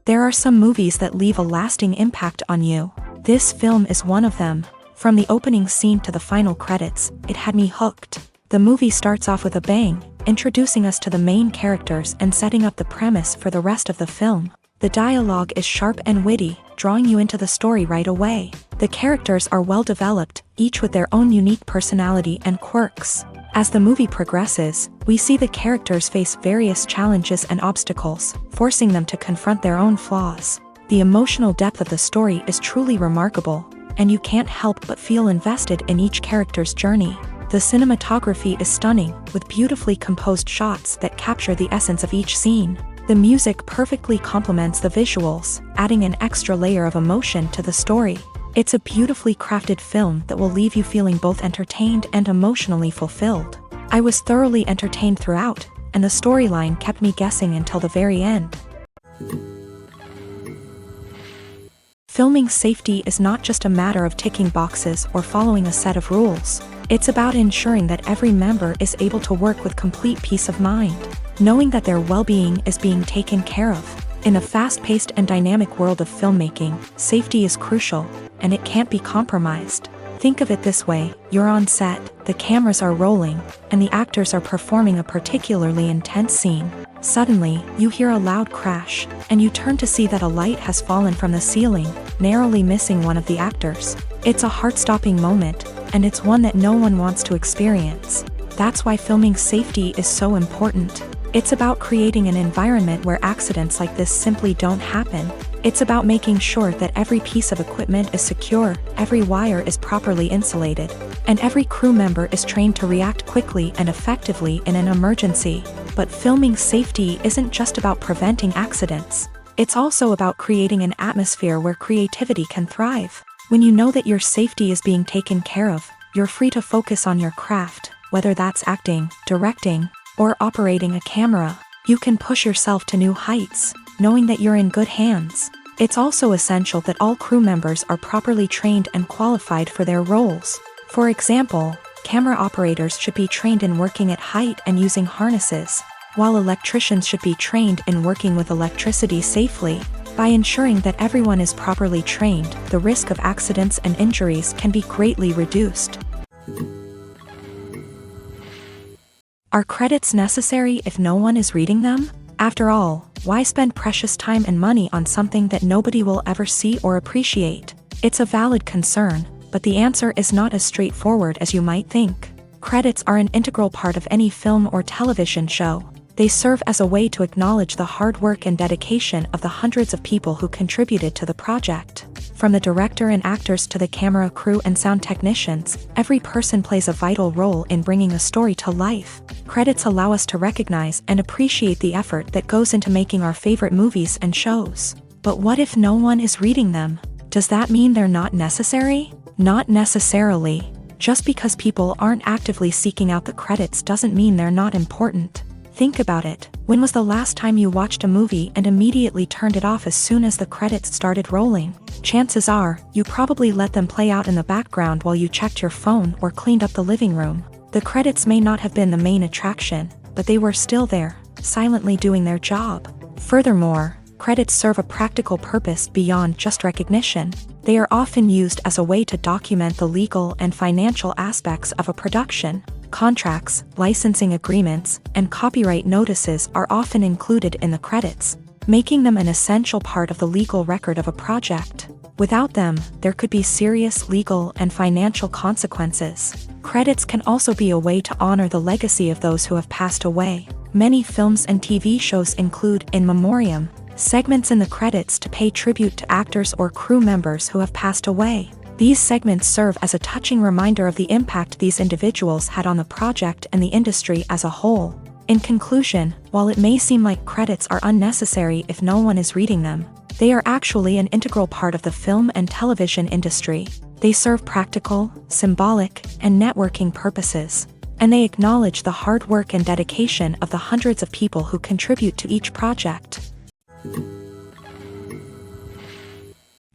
There are some movies that leave a lasting impact on you. This film is one of them. From the opening scene to the final credits, it had me hooked. The movie starts off with a bang, introducing us to the main characters and setting up the premise for the rest of the film. The dialogue is sharp and witty, drawing you into the story right away. The characters are well developed, each with their own unique personality and quirks. As the movie progresses, we see the characters face various challenges and obstacles, forcing them to confront their own flaws. The emotional depth of the story is truly remarkable, and you can't help but feel invested in each character's journey. The cinematography is stunning, with beautifully composed shots that capture the essence of each scene. The music perfectly complements the visuals, adding an extra layer of emotion to the story. It's a beautifully crafted film that will leave you feeling both entertained and emotionally fulfilled. I was thoroughly entertained throughout, and the storyline kept me guessing until the very end. Filming safety is not just a matter of ticking boxes or following a set of rules. It's about ensuring that every member is able to work with complete peace of mind, knowing that their well-being is being taken care of. In a fast-paced and dynamic world of filmmaking, safety is crucial, and it can't be compromised. Think of it this way: you're on set, the cameras are rolling, and the actors are performing a particularly intense scene. Suddenly, you hear a loud crash, and you turn to see that a light has fallen from the ceiling, narrowly missing one of the actors. It's a heart-stopping moment, and it's one that no one wants to experience. That's why filming safety is so important. It's about creating an environment where accidents like this simply don't happen. It's about making sure that every piece of equipment is secure, every wire is properly insulated, and every crew member is trained to react quickly and effectively in an emergency. But filming safety isn't just about preventing accidents. It's also about creating an atmosphere where creativity can thrive. When you know that your safety is being taken care of, you're free to focus on your craft, whether that's acting, directing, or operating a camera. You can push yourself to new heights, knowing that you're in good hands. It's also essential that all crew members are properly trained and qualified for their roles. For example, camera operators should be trained in working at height and using harnesses, while electricians should be trained in working with electricity safely. By ensuring that everyone is properly trained, the risk of accidents and injuries can be greatly reduced. Are credits necessary if no one is reading them? After all, why spend precious time and money on something that nobody will ever see or appreciate? It's a valid concern, but the answer is not as straightforward as you might think. Credits are an integral part of any film or television show. They serve as a way to acknowledge the hard work and dedication of the hundreds of people who contributed to the project. From the director and actors to the camera crew and sound technicians, every person plays a vital role in bringing a story to life. Credits allow us to recognize and appreciate the effort that goes into making our favorite movies and shows. But what if no one is reading them? Does that mean they're not necessary? Not necessarily. Just because people aren't actively seeking out the credits doesn't mean they're not important. Think about it. When was the last time you watched a movie and immediately turned it off as soon as the credits started rolling? Chances are, you probably let them play out in the background while you checked your phone or cleaned up the living room. The credits may not have been the main attraction, but they were still there, silently doing their job. Furthermore, credits serve a practical purpose beyond just recognition. They are often used as a way to document the legal and financial aspects of a production. Contracts, licensing agreements, and copyright notices are often included in the credits, making them an essential part of the legal record of a project. Without them, there could be serious legal and financial consequences. Credits can also be a way to honor the legacy of those who have passed away. Many films and TV shows include in memoriam segments in the credits to pay tribute to actors or crew members who have passed away. These segments serve as a touching reminder of the impact these individuals had on the project and the industry as a whole. In conclusion, while it may seem like credits are unnecessary if no one is reading them, they are actually an integral part of the film and television industry. They serve practical, symbolic, and networking purposes, and they acknowledge the hard work and dedication of the hundreds of people who contribute to each project.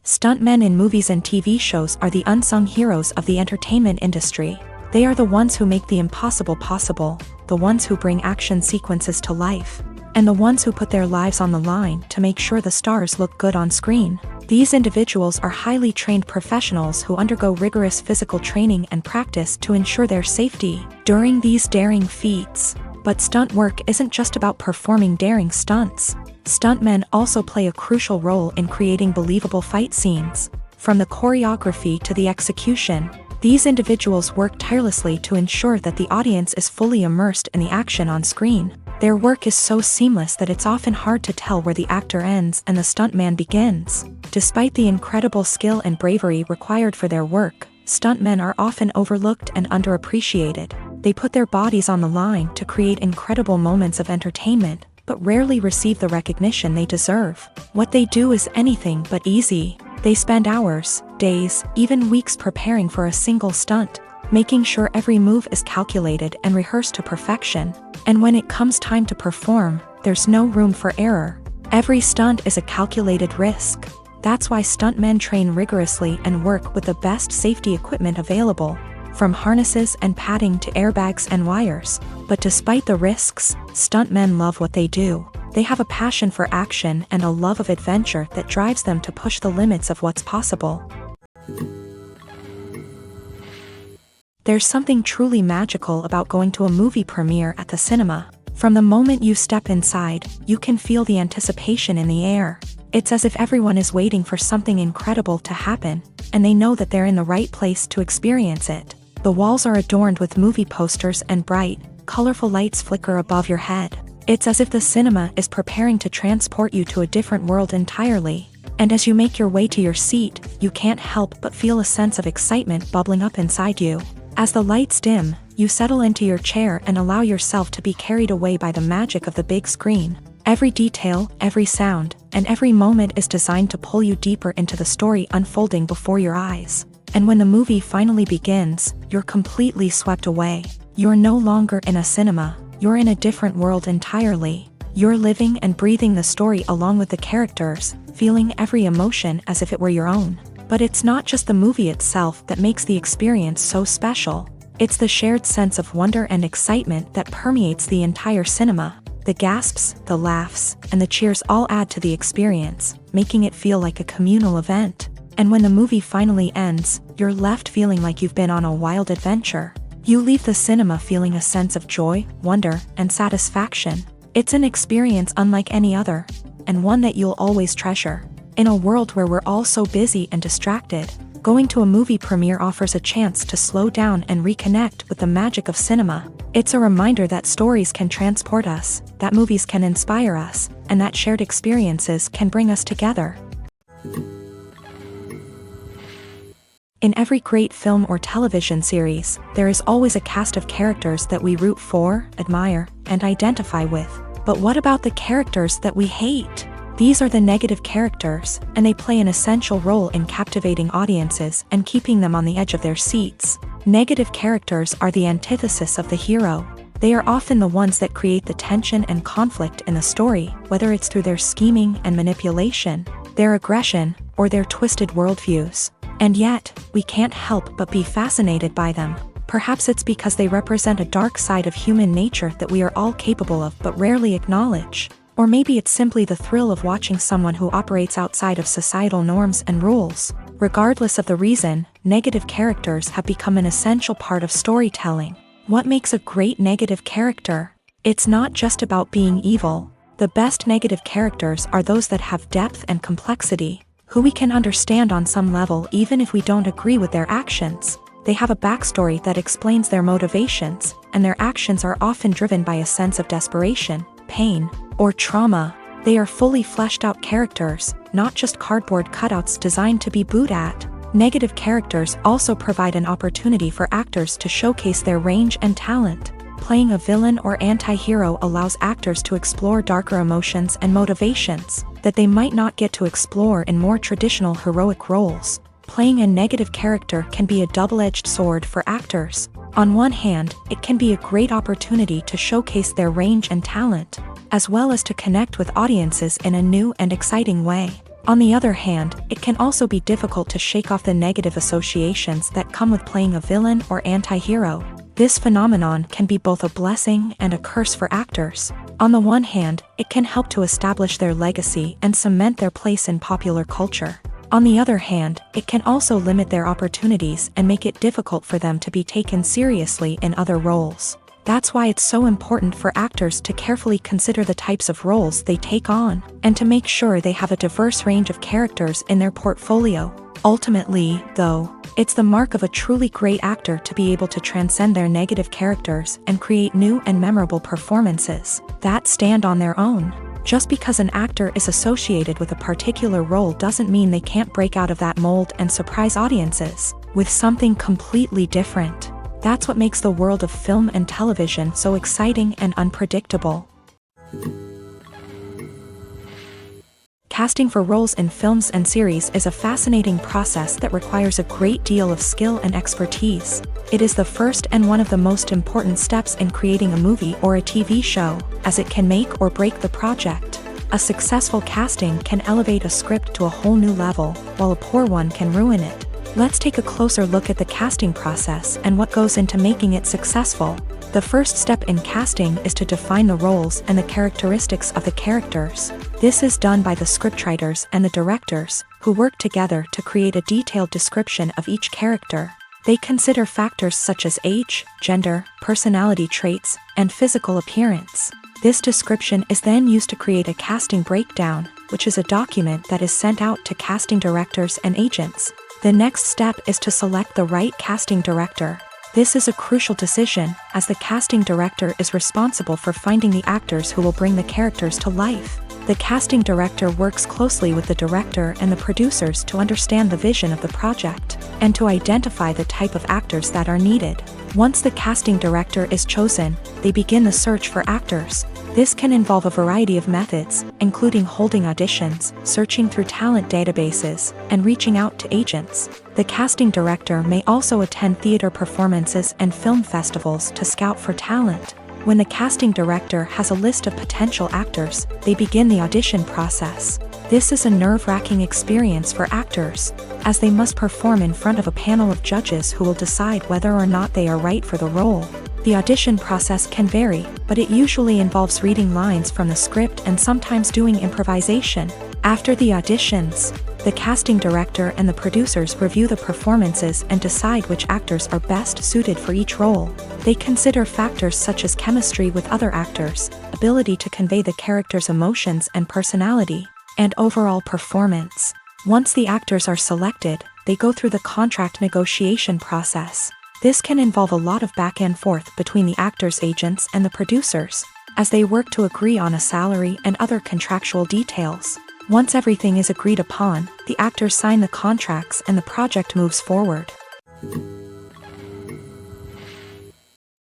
Stuntmen in movies and TV shows are the unsung heroes of the entertainment industry. They are the ones who make the impossible possible, the ones who bring action sequences to life. and the ones who put their lives on the line to make sure the stars look good on screen. These individuals are highly trained professionals who undergo rigorous physical training and practice to ensure their safety during these daring feats. But stunt work isn't just about performing daring stunts. Stuntmen also play a crucial role in creating believable fight scenes. From the choreography to the execution, these individuals work tirelessly to ensure that the audience is fully immersed in the action on screen. Their work is so seamless that it's often hard to tell where the actor ends and the stuntman begins. Despite the incredible skill and bravery required for their work, stuntmen are often overlooked and underappreciated. They put their bodies on the line to create incredible moments of entertainment, but rarely receive the recognition they deserve. What they do is anything but easy. They spend hours, days, even weeks preparing for a single stunt, making sure every move is calculated and rehearsed to perfection. And when it comes time to perform, there's no room for error. Every stunt is a calculated risk. That's why stuntmen train rigorously and work with the best safety equipment available, from harnesses and padding to airbags and wires. But despite the risks, stuntmen love what they do. They have a passion for action and a love of adventure that drives them to push the limits of what's possible. There's something truly magical about going to a movie premiere at the cinema. From the moment you step inside, you can feel the anticipation in the air. It's as if everyone is waiting for something incredible to happen, and they know that they're in the right place to experience it. The walls are adorned with movie posters and bright, colorful lights flicker above your head. It's as if the cinema is preparing to transport you to a different world entirely. And as you make your way to your seat, you can't help but feel a sense of excitement bubbling up inside you. As the lights dim, you settle into your chair and allow yourself to be carried away by the magic of the big screen. Every detail, every sound, and every moment is designed to pull you deeper into the story unfolding before your eyes. And when the movie finally begins, you're completely swept away. You're no longer in a cinema, you're in a different world entirely. You're living and breathing the story along with the characters, feeling every emotion as if it were your own. But it's not just the movie itself that makes the experience so special. It's the shared sense of wonder and excitement that permeates the entire cinema. The gasps, the laughs, and the cheers all add to the experience, making it feel like a communal event. And when the movie finally ends, you're left feeling like you've been on a wild adventure. You leave the cinema feeling a sense of joy, wonder, and satisfaction. It's an experience unlike any other, and one that you'll always treasure. In a world where we're all so busy and distracted, going to a movie premiere offers a chance to slow down and reconnect with the magic of cinema. It's a reminder that stories can transport us, that movies can inspire us, and that shared experiences can bring us together. In every great film or television series, there is always a cast of characters that we root for, admire, and identify with. But what about the characters that we hate? These are the negative characters, and they play an essential role in captivating audiences and keeping them on the edge of their seats. Negative characters are the antithesis of the hero. They are often the ones that create the tension and conflict in the story, whether it's through their scheming and manipulation, their aggression, or their twisted worldviews. And yet, we can't help but be fascinated by them. Perhaps it's because they represent a dark side of human nature that we are all capable of but rarely acknowledge. Or maybe it's simply the thrill of watching someone who operates outside of societal norms and rules. Regardless of the reason, negative characters have become an essential part of storytelling. What makes a great negative character? It's not just about being evil. The best negative characters are those that have depth and complexity, who we can understand on some level even if we don't agree with their actions. They have a backstory that explains their motivations, and their actions are often driven by a sense of desperation, pain, or trauma. They are fully fleshed out characters, not just cardboard cutouts designed to be booed at. Negative characters also provide an opportunity for actors to showcase their range and talent. Playing a villain or anti-hero allows actors to explore darker emotions and motivations that they might not get to explore in more traditional heroic roles. Playing a negative character can be a double-edged sword for actors. On one hand, it can be a great opportunity to showcase their range and talent, as well as to connect with audiences in a new and exciting way. On the other hand, it can also be difficult to shake off the negative associations that come with playing a villain or anti-hero. This phenomenon can be both a blessing and a curse for actors. On the one hand, it can help to establish their legacy and cement their place in popular culture. On the other hand, it can also limit their opportunities and make it difficult for them to be taken seriously in other roles. That's why it's so important for actors to carefully consider the types of roles they take on, and to make sure they have a diverse range of characters in their portfolio. Ultimately, though, it's the mark of a truly great actor to be able to transcend their negative characters and create new and memorable performances that stand on their own. Just because an actor is associated with a particular role doesn't mean they can't break out of that mold and surprise audiences with something completely different. That's what makes the world of film and television so exciting and unpredictable. Casting for roles in films and series is a fascinating process that requires a great deal of skill and expertise. It is the first and one of the most important steps in creating a movie or a TV show, as it can make or break the project. A successful casting can elevate a script to a whole new level, while a poor one can ruin it. Let's take a closer look at the casting process and what goes into making it successful. The first step in casting is to define the roles and the characteristics of the characters. This is done by the scriptwriters and the directors, who work together to create a detailed description of each character. They consider factors such as age, gender, personality traits, and physical appearance. This description is then used to create a casting breakdown, which is a document that is sent out to casting directors and agents. The next step is to select the right casting director. This is a crucial decision, as the casting director is responsible for finding the actors who will bring the characters to life. The casting director works closely with the director and the producers to understand the vision of the project, and to identify the type of actors that are needed. Once the casting director is chosen, they begin the search for actors. This can involve a variety of methods, including holding auditions, searching through talent databases, and reaching out to agents. The casting director may also attend theater performances and film festivals to scout for talent. When the casting director has a list of potential actors, they begin the audition process. This is a nerve-wracking experience for actors, as they must perform in front of a panel of judges who will decide whether or not they are right for the role. The audition process can vary, but it usually involves reading lines from the script and sometimes doing improvisation. After the auditions, the casting director and the producers review the performances and decide which actors are best suited for each role. They consider factors such as chemistry with other actors, ability to convey the character's emotions and personality, and overall performance. Once the actors are selected, they go through the contract negotiation process. This can involve a lot of back and forth between the actors' agents and the producers, as they work to agree on a salary and other contractual details. Once everything is agreed upon, the actors sign the contracts and the project moves forward.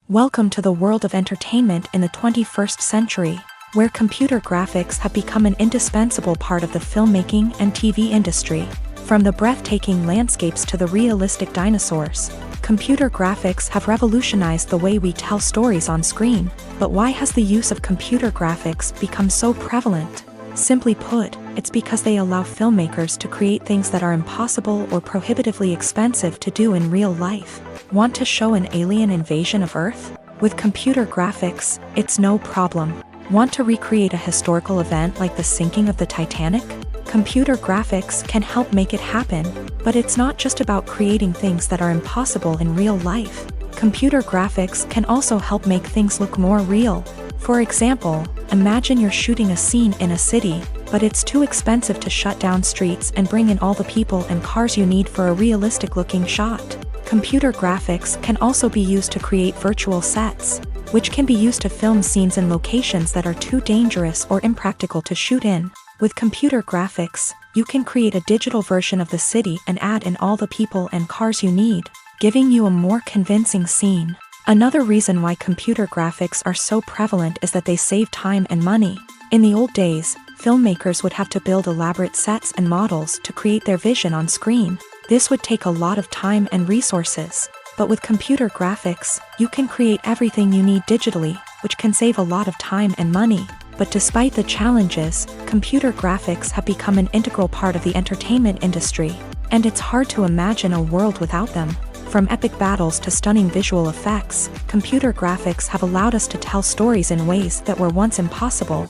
Welcome to the world of entertainment in the 21st century, where computer graphics have become an indispensable part of the filmmaking and TV industry. From the breathtaking landscapes to the realistic dinosaurs, computer graphics have revolutionized the way we tell stories on screen. But why has the use of computer graphics become so prevalent? Simply put, it's because they allow filmmakers to create things that are impossible or prohibitively expensive to do in real life. Want to show an alien invasion of Earth? With computer graphics, it's no problem. Want to recreate a historical event like the sinking of the Titanic? Computer graphics can help make it happen, but it's not just about creating things that are impossible in real life. Computer graphics can also help make things look more real. For example, imagine you're shooting a scene in a city, but it's too expensive to shut down streets and bring in all the people and cars you need for a realistic-looking shot. Computer graphics can also be used to create virtual sets, which can be used to film scenes in locations that are too dangerous or impractical to shoot in. With computer graphics, you can create a digital version of the city and add in all the people and cars you need, giving you a more convincing scene. Another reason why computer graphics are so prevalent is that they save time and money. In the old days, filmmakers would have to build elaborate sets and models to create their vision on screen. This would take a lot of time and resources. But with computer graphics, you can create everything you need digitally, which can save a lot of time and money. But despite the challenges, computer graphics have become an integral part of the entertainment industry, and it's hard to imagine a world without them. From epic battles to stunning visual effects, computer graphics have allowed us to tell stories in ways that were once impossible.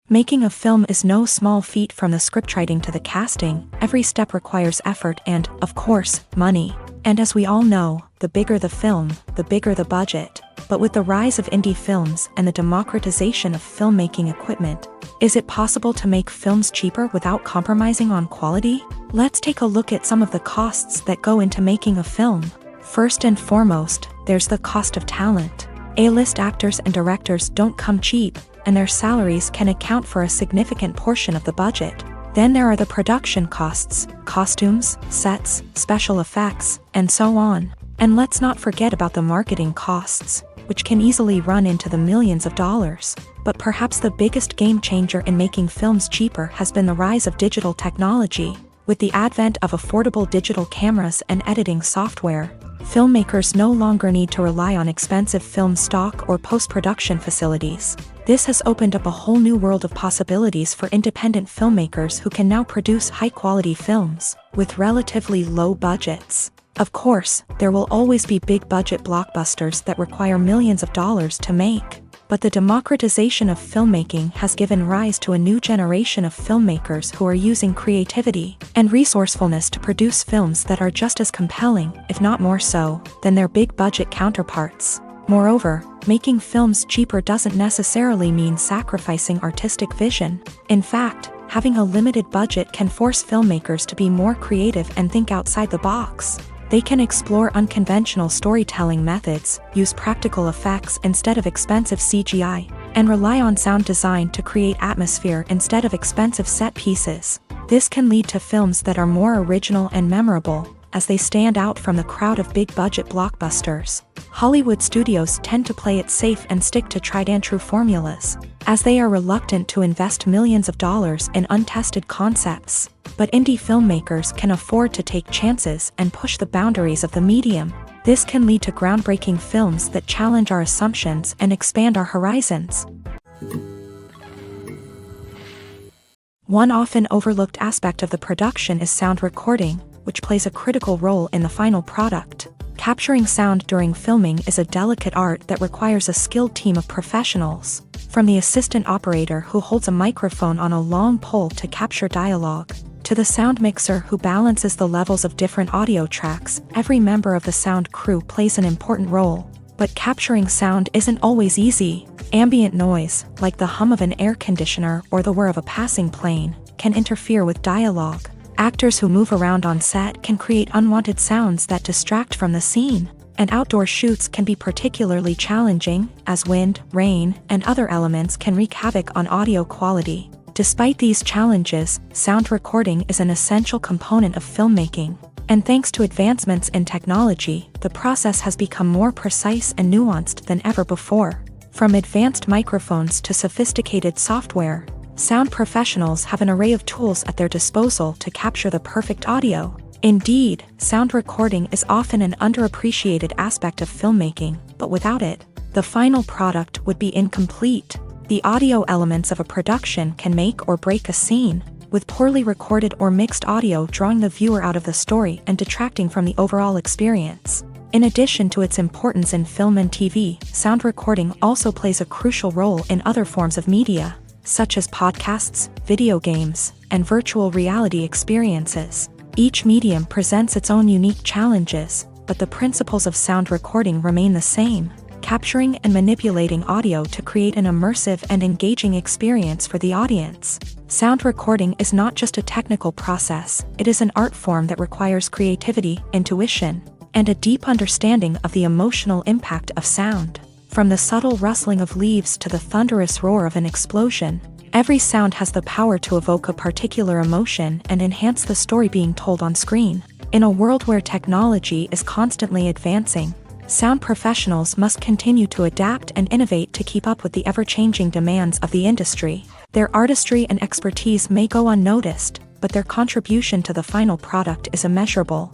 Making a film is no small feat. From the scriptwriting to the casting, every step requires effort and, of course, money. And as we all know, the bigger the film, the bigger the budget. But with the rise of indie films and the democratization of filmmaking equipment, is it possible to make films cheaper without compromising on quality? Let's take a look at some of the costs that go into making a film. First and foremost, there's the cost of talent. A-list actors and directors don't come cheap, and their salaries can account for a significant portion of the budget. Then there are the production costs, costumes, sets, special effects, and so on. And let's not forget about the marketing costs, which can easily run into the millions of dollars. But perhaps the biggest game changer in making films cheaper has been the rise of digital technology. With the advent of affordable digital cameras and editing software, filmmakers no longer need to rely on expensive film stock or post-production facilities. This has opened up a whole new world of possibilities for independent filmmakers who can now produce high-quality films with relatively low budgets. Of course, there will always be big-budget blockbusters that require millions of dollars to make. But the democratization of filmmaking has given rise to a new generation of filmmakers who are using creativity and resourcefulness to produce films that are just as compelling, if not more so, than their big-budget counterparts. Moreover, making films cheaper doesn't necessarily mean sacrificing artistic vision. In fact, having a limited budget can force filmmakers to be more creative and think outside the box. They can explore unconventional storytelling methods, use practical effects instead of expensive CGI, and rely on sound design to create atmosphere instead of expensive set pieces. This can lead to films that are more original and memorable, as they stand out from the crowd of big-budget blockbusters. Hollywood studios tend to play it safe and stick to tried-and-true formulas, as they are reluctant to invest millions of dollars in untested concepts. But indie filmmakers can afford to take chances and push the boundaries of the medium. This can lead to groundbreaking films that challenge our assumptions and expand our horizons. One often overlooked aspect of the production is sound recording, which plays a critical role in the final product. Capturing sound during filming is a delicate art that requires a skilled team of professionals. From the assistant operator who holds a microphone on a long pole to capture dialogue, to the sound mixer who balances the levels of different audio tracks, every member of the sound crew plays an important role. But capturing sound isn't always easy. Ambient noise, like the hum of an air conditioner or the whir of a passing plane, can interfere with dialogue. Actors who move around on set can create unwanted sounds that distract from the scene. And outdoor shoots can be particularly challenging, as wind, rain, and other elements can wreak havoc on audio quality. Despite these challenges, sound recording is an essential component of filmmaking. And thanks to advancements in technology, the process has become more precise and nuanced than ever before. From advanced microphones to sophisticated software, sound professionals have an array of tools at their disposal to capture the perfect audio. Indeed, sound recording is often an underappreciated aspect of filmmaking, but without it, the final product would be incomplete. The audio elements of a production can make or break a scene, with poorly recorded or mixed audio drawing the viewer out of the story and detracting from the overall experience. In addition to its importance in film and TV, sound recording also plays a crucial role in other forms of media, such as podcasts, video games, and virtual reality experiences. Each medium presents its own unique challenges, but the principles of sound recording remain the same: capturing and manipulating audio to create an immersive and engaging experience for the audience. Sound recording is not just a technical process, it is an art form that requires creativity, intuition, and a deep understanding of the emotional impact of sound. From the subtle rustling of leaves to the thunderous roar of an explosion, every sound has the power to evoke a particular emotion and enhance the story being told on screen. In a world where technology is constantly advancing, sound professionals must continue to adapt and innovate to keep up with the ever-changing demands of the industry. Their artistry and expertise may go unnoticed, but their contribution to the final product is immeasurable.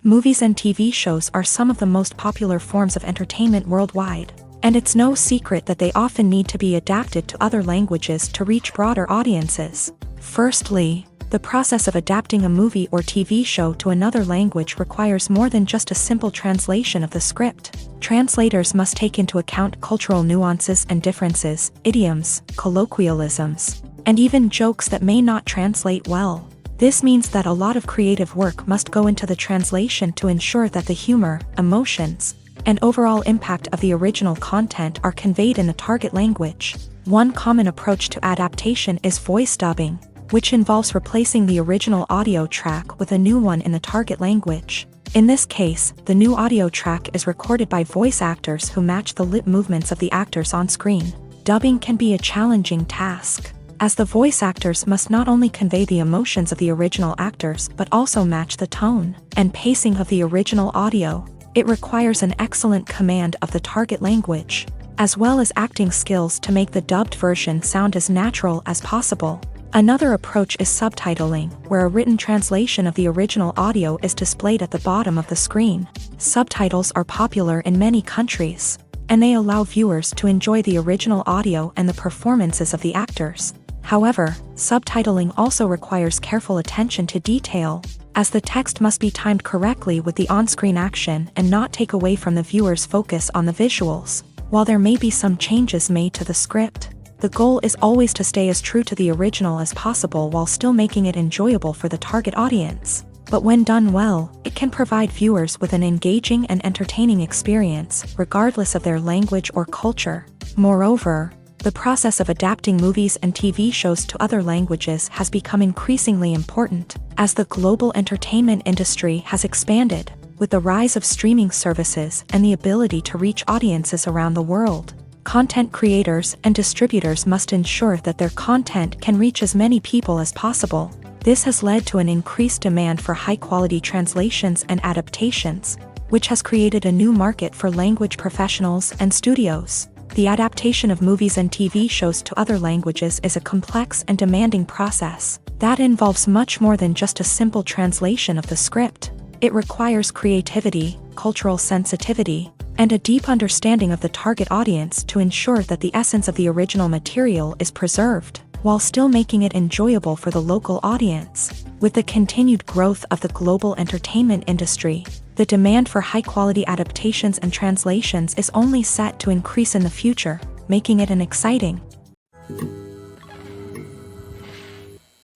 Movies and TV shows are some of the most popular forms of entertainment worldwide, and it's no secret that they often need to be adapted to other languages to reach broader audiences. Firstly, the process of adapting a movie or TV show to another language requires more than just a simple translation of the script. Translators must take into account cultural nuances and differences, idioms, colloquialisms, and even jokes that may not translate well. This means that a lot of creative work must go into the translation to ensure that the humor, emotions, and overall impact of the original content are conveyed in the target language. One common approach to adaptation is voice dubbing, which involves replacing the original audio track with a new one in the target language. In this case, the new audio track is recorded by voice actors who match the lip movements of the actors on screen. Dubbing can be a challenging task, as the voice actors must not only convey the emotions of the original actors but also match the tone and pacing of the original audio. It requires an excellent command of the target language, as well as acting skills to make the dubbed version sound as natural as possible. Another approach is subtitling, where a written translation of the original audio is displayed at the bottom of the screen. Subtitles are popular in many countries, and they allow viewers to enjoy the original audio and the performances of the actors. However, subtitling also requires careful attention to detail, as the text must be timed correctly with the on-screen action and not take away from the viewer's focus on the visuals. While there may be some changes made to the script, the goal is always to stay as true to the original as possible while still making it enjoyable for the target audience. But when done well, it can provide viewers with an engaging and entertaining experience, regardless of their language or culture. Moreover, the process of adapting movies and TV shows to other languages has become increasingly important, as the global entertainment industry has expanded, with the rise of streaming services and the ability to reach audiences around the world. Content creators and distributors must ensure that their content can reach as many people as possible. This has led to an increased demand for high-quality translations and adaptations, which has created a new market for language professionals and studios. The adaptation of movies and TV shows to other languages is a complex and demanding process that involves much more than just a simple translation of the script. It requires creativity, cultural sensitivity, and a deep understanding of the target audience to ensure that the essence of the original material is preserved, while still making it enjoyable for the local audience. With the continued growth of the global entertainment industry, the demand for high-quality adaptations and translations is only set to increase in the future, making it an exciting.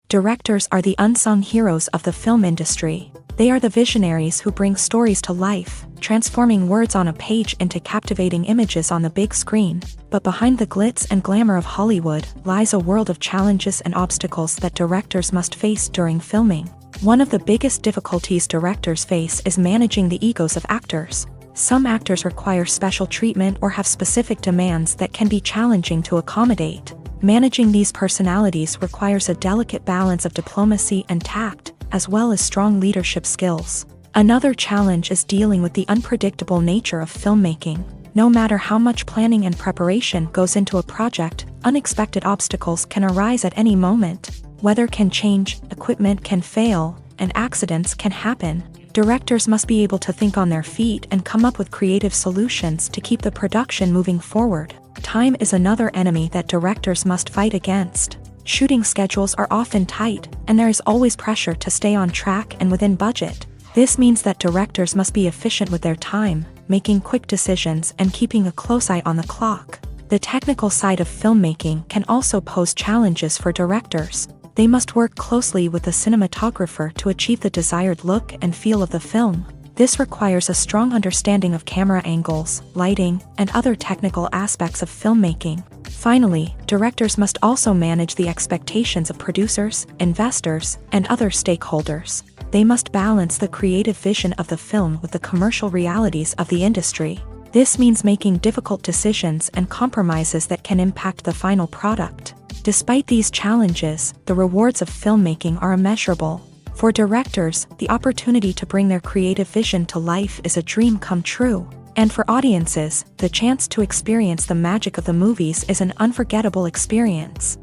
Directors are the unsung heroes of the film industry. They are the visionaries who bring stories to life, transforming words on a page into captivating images on the big screen. But behind the glitz and glamour of Hollywood lies a world of challenges and obstacles that directors must face during filming. One of the biggest difficulties directors face is managing the egos of actors. Some actors require special treatment or have specific demands that can be challenging to accommodate. Managing these personalities requires a delicate balance of diplomacy and tact, as well as strong leadership skills. Another challenge is dealing with the unpredictable nature of filmmaking. No matter how much planning and preparation goes into a project, unexpected obstacles can arise at any moment. Weather can change, equipment can fail, and accidents can happen. Directors must be able to think on their feet and come up with creative solutions to keep the production moving forward. Time is another enemy that directors must fight against. Shooting schedules are often tight, and there is always pressure to stay on track and within budget. This means that directors must be efficient with their time, making quick decisions and keeping a close eye on the clock. The technical side of filmmaking can also pose challenges for directors. They must work closely with the cinematographer to achieve the desired look and feel of the film. This requires a strong understanding of camera angles, lighting, and other technical aspects of filmmaking. Finally, directors must also manage the expectations of producers, investors, and other stakeholders. They must balance the creative vision of the film with the commercial realities of the industry. This means making difficult decisions and compromises that can impact the final product. Despite these challenges, the rewards of filmmaking are immeasurable. For directors, the opportunity to bring their creative vision to life is a dream come true. And for audiences, the chance to experience the magic of the movies is an unforgettable experience.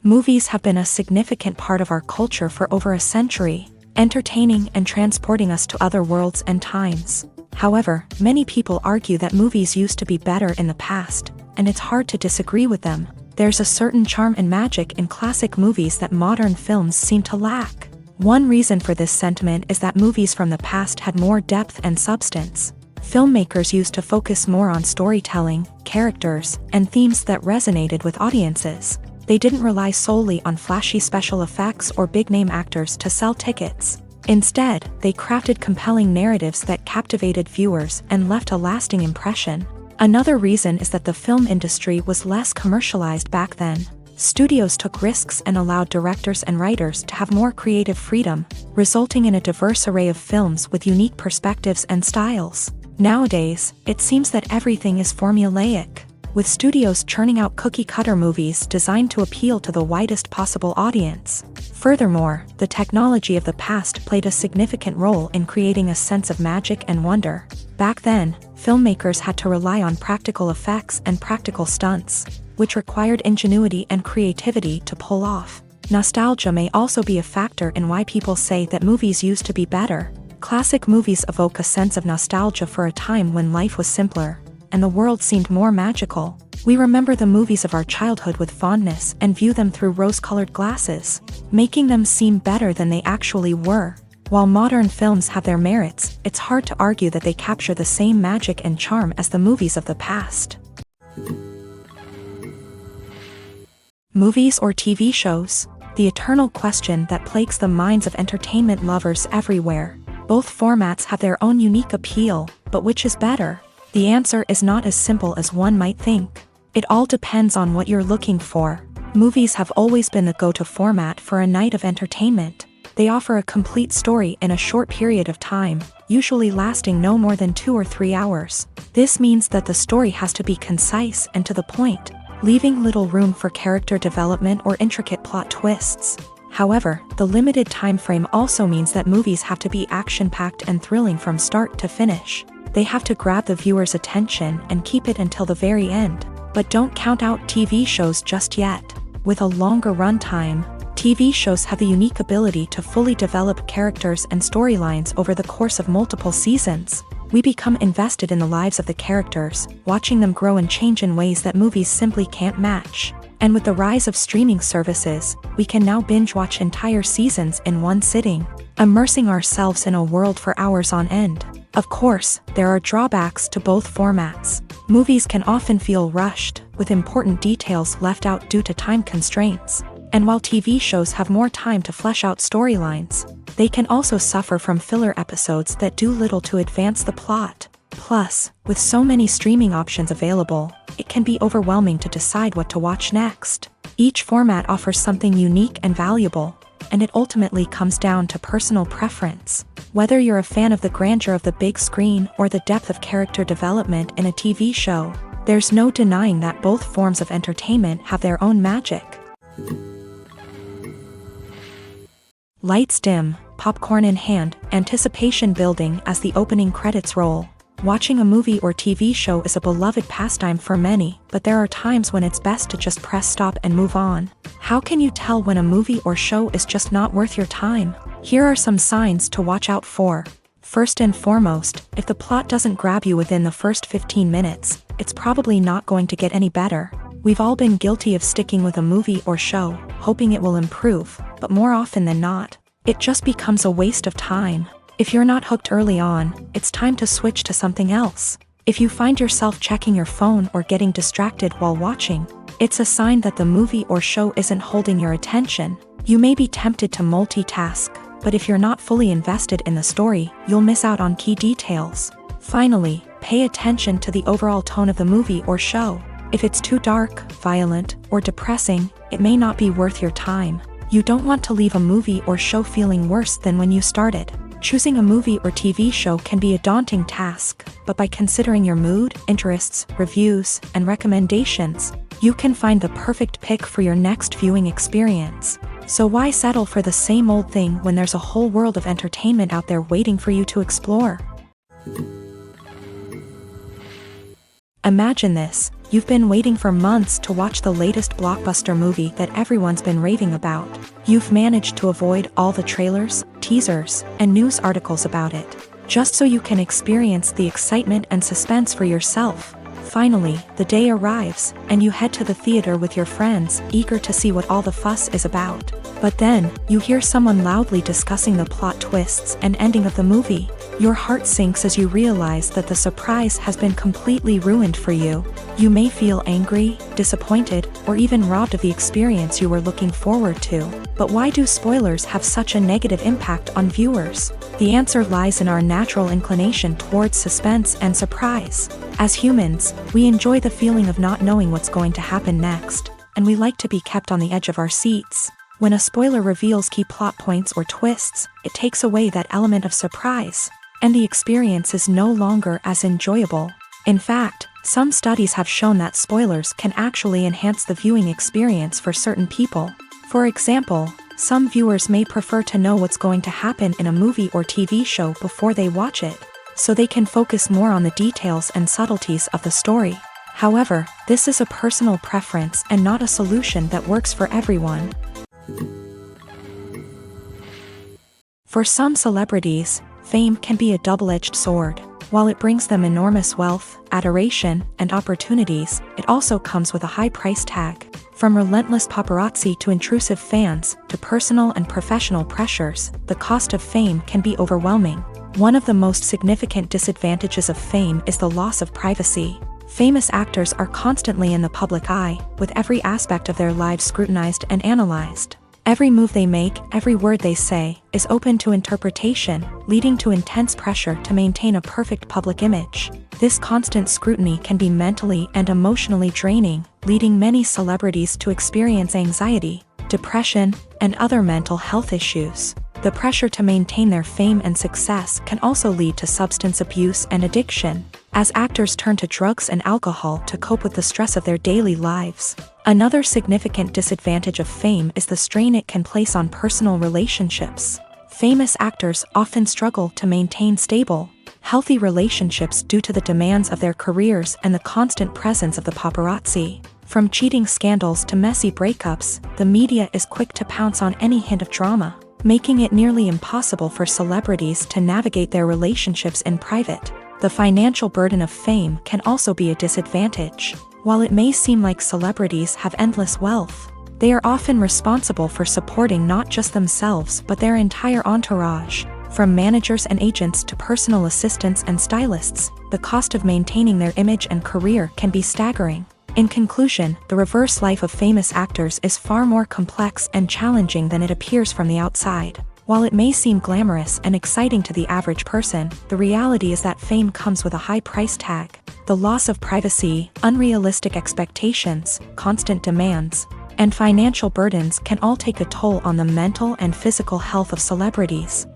Movies have been a significant part of our culture for over a century, entertaining and transporting us to other worlds and times. However, many people argue that movies used to be better in the past, and it's hard to disagree with them. There's a certain charm and magic in classic movies that modern films seem to lack. One reason for this sentiment is that movies from the past had more depth and substance. Filmmakers used to focus more on storytelling, characters, and themes that resonated with audiences. They didn't rely solely on flashy special effects or big-name actors to sell tickets. Instead, they crafted compelling narratives that captivated viewers and left a lasting impression. Another reason is that the film industry was less commercialized back then. Studios took risks and allowed directors and writers to have more creative freedom, resulting in a diverse array of films with unique perspectives and styles. Nowadays, it seems that everything is formulaic, with studios churning out cookie-cutter movies designed to appeal to the widest possible audience. Furthermore, the technology of the past played a significant role in creating a sense of magic and wonder. Back then, filmmakers had to rely on practical effects and practical stunts, which required ingenuity and creativity to pull off. Nostalgia may also be a factor in why people say that movies used to be better. Classic movies evoke a sense of nostalgia for a time when life was simpler, and the world seemed more magical. We remember the movies of our childhood with fondness and view them through rose-colored glasses, making them seem better than they actually were. While modern films have their merits, it's hard to argue that they capture the same magic and charm as the movies of the past. Movies or TV shows? The eternal question that plagues the minds of entertainment lovers everywhere. Both formats have their own unique appeal, but which is better? The answer is not as simple as one might think. It all depends on what you're looking for. Movies have always been the go-to format for a night of entertainment. They offer a complete story in a short period of time, usually lasting no more than 2 or 3 hours. This means that the story has to be concise and to the point, leaving little room for character development or intricate plot twists. However, the limited time frame also means that movies have to be action-packed and thrilling from start to finish. They have to grab the viewer's attention and keep it until the very end. But don't count out TV shows just yet. With a longer runtime, TV shows have the unique ability to fully develop characters and storylines over the course of multiple seasons. We become invested in the lives of the characters, watching them grow and change in ways that movies simply can't match. And with the rise of streaming services, we can now binge-watch entire seasons in one sitting, immersing ourselves in a world for hours on end. Of course, there are drawbacks to both formats. Movies can often feel rushed, with important details left out due to time constraints. And while TV shows have more time to flesh out storylines, they can also suffer from filler episodes that do little to advance the plot. Plus, with so many streaming options available, it can be overwhelming to decide what to watch next. Each format offers something unique and valuable, and it ultimately comes down to personal preference. Whether you're a fan of the grandeur of the big screen or the depth of character development in a TV show, there's no denying that both forms of entertainment have their own magic. Lights dim, popcorn in hand, anticipation building as the opening credits roll. Watching a movie or TV show is a beloved pastime for many, but there are times when it's best to just press stop and move on. How can you tell when a movie or show is just not worth your time? Here are some signs to watch out for. First and foremost, if the plot doesn't grab you within the first 15 minutes, it's probably not going to get any better. We've all been guilty of sticking with a movie or show, hoping it will improve, but more often than not, it just becomes a waste of time. If you're not hooked early on, it's time to switch to something else. If you find yourself checking your phone or getting distracted while watching, it's a sign that the movie or show isn't holding your attention. You may be tempted to multitask, but if you're not fully invested in the story, you'll miss out on key details. Finally, pay attention to the overall tone of the movie or show. If it's too dark, violent, or depressing, it may not be worth your time. You don't want to leave a movie or show feeling worse than when you started. Choosing a movie or TV show can be a daunting task, but by considering your mood, interests, reviews, and recommendations, you can find the perfect pick for your next viewing experience. So why settle for the same old thing when there's a whole world of entertainment out there waiting for you to explore? Imagine this. You've been waiting for months to watch the latest blockbuster movie that everyone's been raving about. You've managed to avoid all the trailers, teasers, and news articles about it, just so you can experience the excitement and suspense for yourself. Finally, the day arrives, and you head to the theater with your friends, eager to see what all the fuss is about. But then, you hear someone loudly discussing the plot twists and ending of the movie. Your heart sinks as you realize that the surprise has been completely ruined for you. You may feel angry, disappointed, or even robbed of the experience you were looking forward to. But why do spoilers have such a negative impact on viewers? The answer lies in our natural inclination towards suspense and surprise. As humans, we enjoy the feeling of not knowing what's going to happen next, and we like to be kept on the edge of our seats. When a spoiler reveals key plot points or twists, it takes away that element of surprise, and the experience is no longer as enjoyable. In fact, some studies have shown that spoilers can actually enhance the viewing experience for certain people. For example, some viewers may prefer to know what's going to happen in a movie or TV show before they watch it, so they can focus more on the details and subtleties of the story. However, this is a personal preference and not a solution that works for everyone. For some celebrities, fame can be a double-edged sword. While it brings them enormous wealth, adoration, and opportunities, it also comes with a high price tag. From relentless paparazzi to intrusive fans, to personal and professional pressures, the cost of fame can be overwhelming. One of the most significant disadvantages of fame is the loss of privacy. Famous actors are constantly in the public eye, with every aspect of their lives scrutinized and analyzed. Every move they make, every word they say, is open to interpretation, leading to intense pressure to maintain a perfect public image. This constant scrutiny can be mentally and emotionally draining, leading many celebrities to experience anxiety, depression, and other mental health issues. The pressure to maintain their fame and success can also lead to substance abuse and addiction, as actors turn to drugs and alcohol to cope with the stress of their daily lives. Another significant disadvantage of fame is the strain it can place on personal relationships. Famous actors often struggle to maintain stable, healthy relationships due to the demands of their careers and the constant presence of the paparazzi. From cheating scandals to messy breakups, the media is quick to pounce on any hint of drama, making it nearly impossible for celebrities to navigate their relationships in private. The financial burden of fame can also be a disadvantage. While it may seem like celebrities have endless wealth, they are often responsible for supporting not just themselves but their entire entourage. From managers and agents to personal assistants and stylists, the cost of maintaining their image and career can be staggering. In conclusion, the reverse life of famous actors is far more complex and challenging than it appears from the outside. While it may seem glamorous and exciting to the average person, the reality is that fame comes with a high price tag. The loss of privacy, unrealistic expectations, constant demands, and financial burdens can all take a toll on the mental and physical health of celebrities.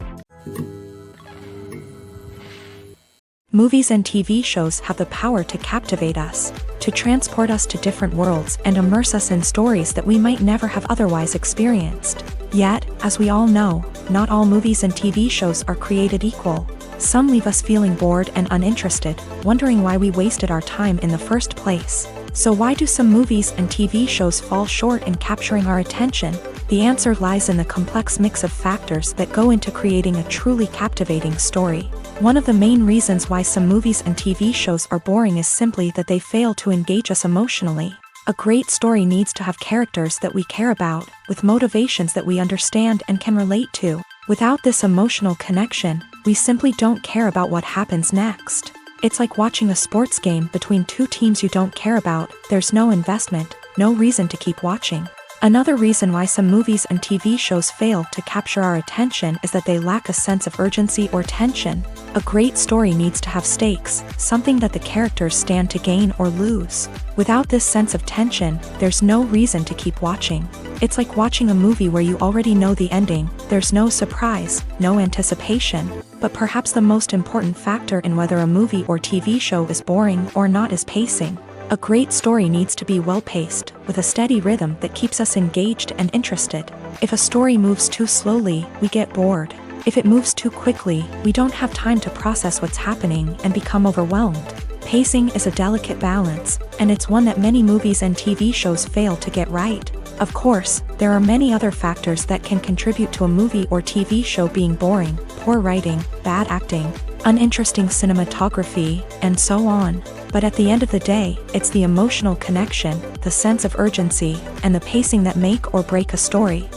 Movies and TV shows have the power to captivate us, to transport us to different worlds and immerse us in stories that we might never have otherwise experienced. Yet, as we all know, not all movies and TV shows are created equal. Some leave us feeling bored and uninterested, wondering why we wasted our time in the first place. So why do some movies and TV shows fall short in capturing our attention? The answer lies in the complex mix of factors that go into creating a truly captivating story. One of the main reasons why some movies and TV shows are boring is simply that they fail to engage us emotionally. A great story needs to have characters that we care about, with motivations that we understand and can relate to. Without this emotional connection, we simply don't care about what happens next. It's like watching a sports game between two teams you don't care about. There's no investment, no reason to keep watching. Another reason why some movies and TV shows fail to capture our attention is that they lack a sense of urgency or tension. A great story needs to have stakes, something that the characters stand to gain or lose. Without this sense of tension, there's no reason to keep watching. It's like watching a movie where you already know the ending. There's no surprise, no anticipation. But perhaps the most important factor in whether a movie or TV show is boring or not is pacing. A great story needs to be well-paced, with a steady rhythm that keeps us engaged and interested. If a story moves too slowly, we get bored. If it moves too quickly, we don't have time to process what's happening and become overwhelmed. Pacing is a delicate balance, and it's one that many movies and TV shows fail to get right. Of course, there are many other factors that can contribute to a movie or TV show being boring: poor writing, bad acting, uninteresting cinematography, and so on. But at the end of the day, it's the emotional connection, the sense of urgency, and the pacing that make or break a story.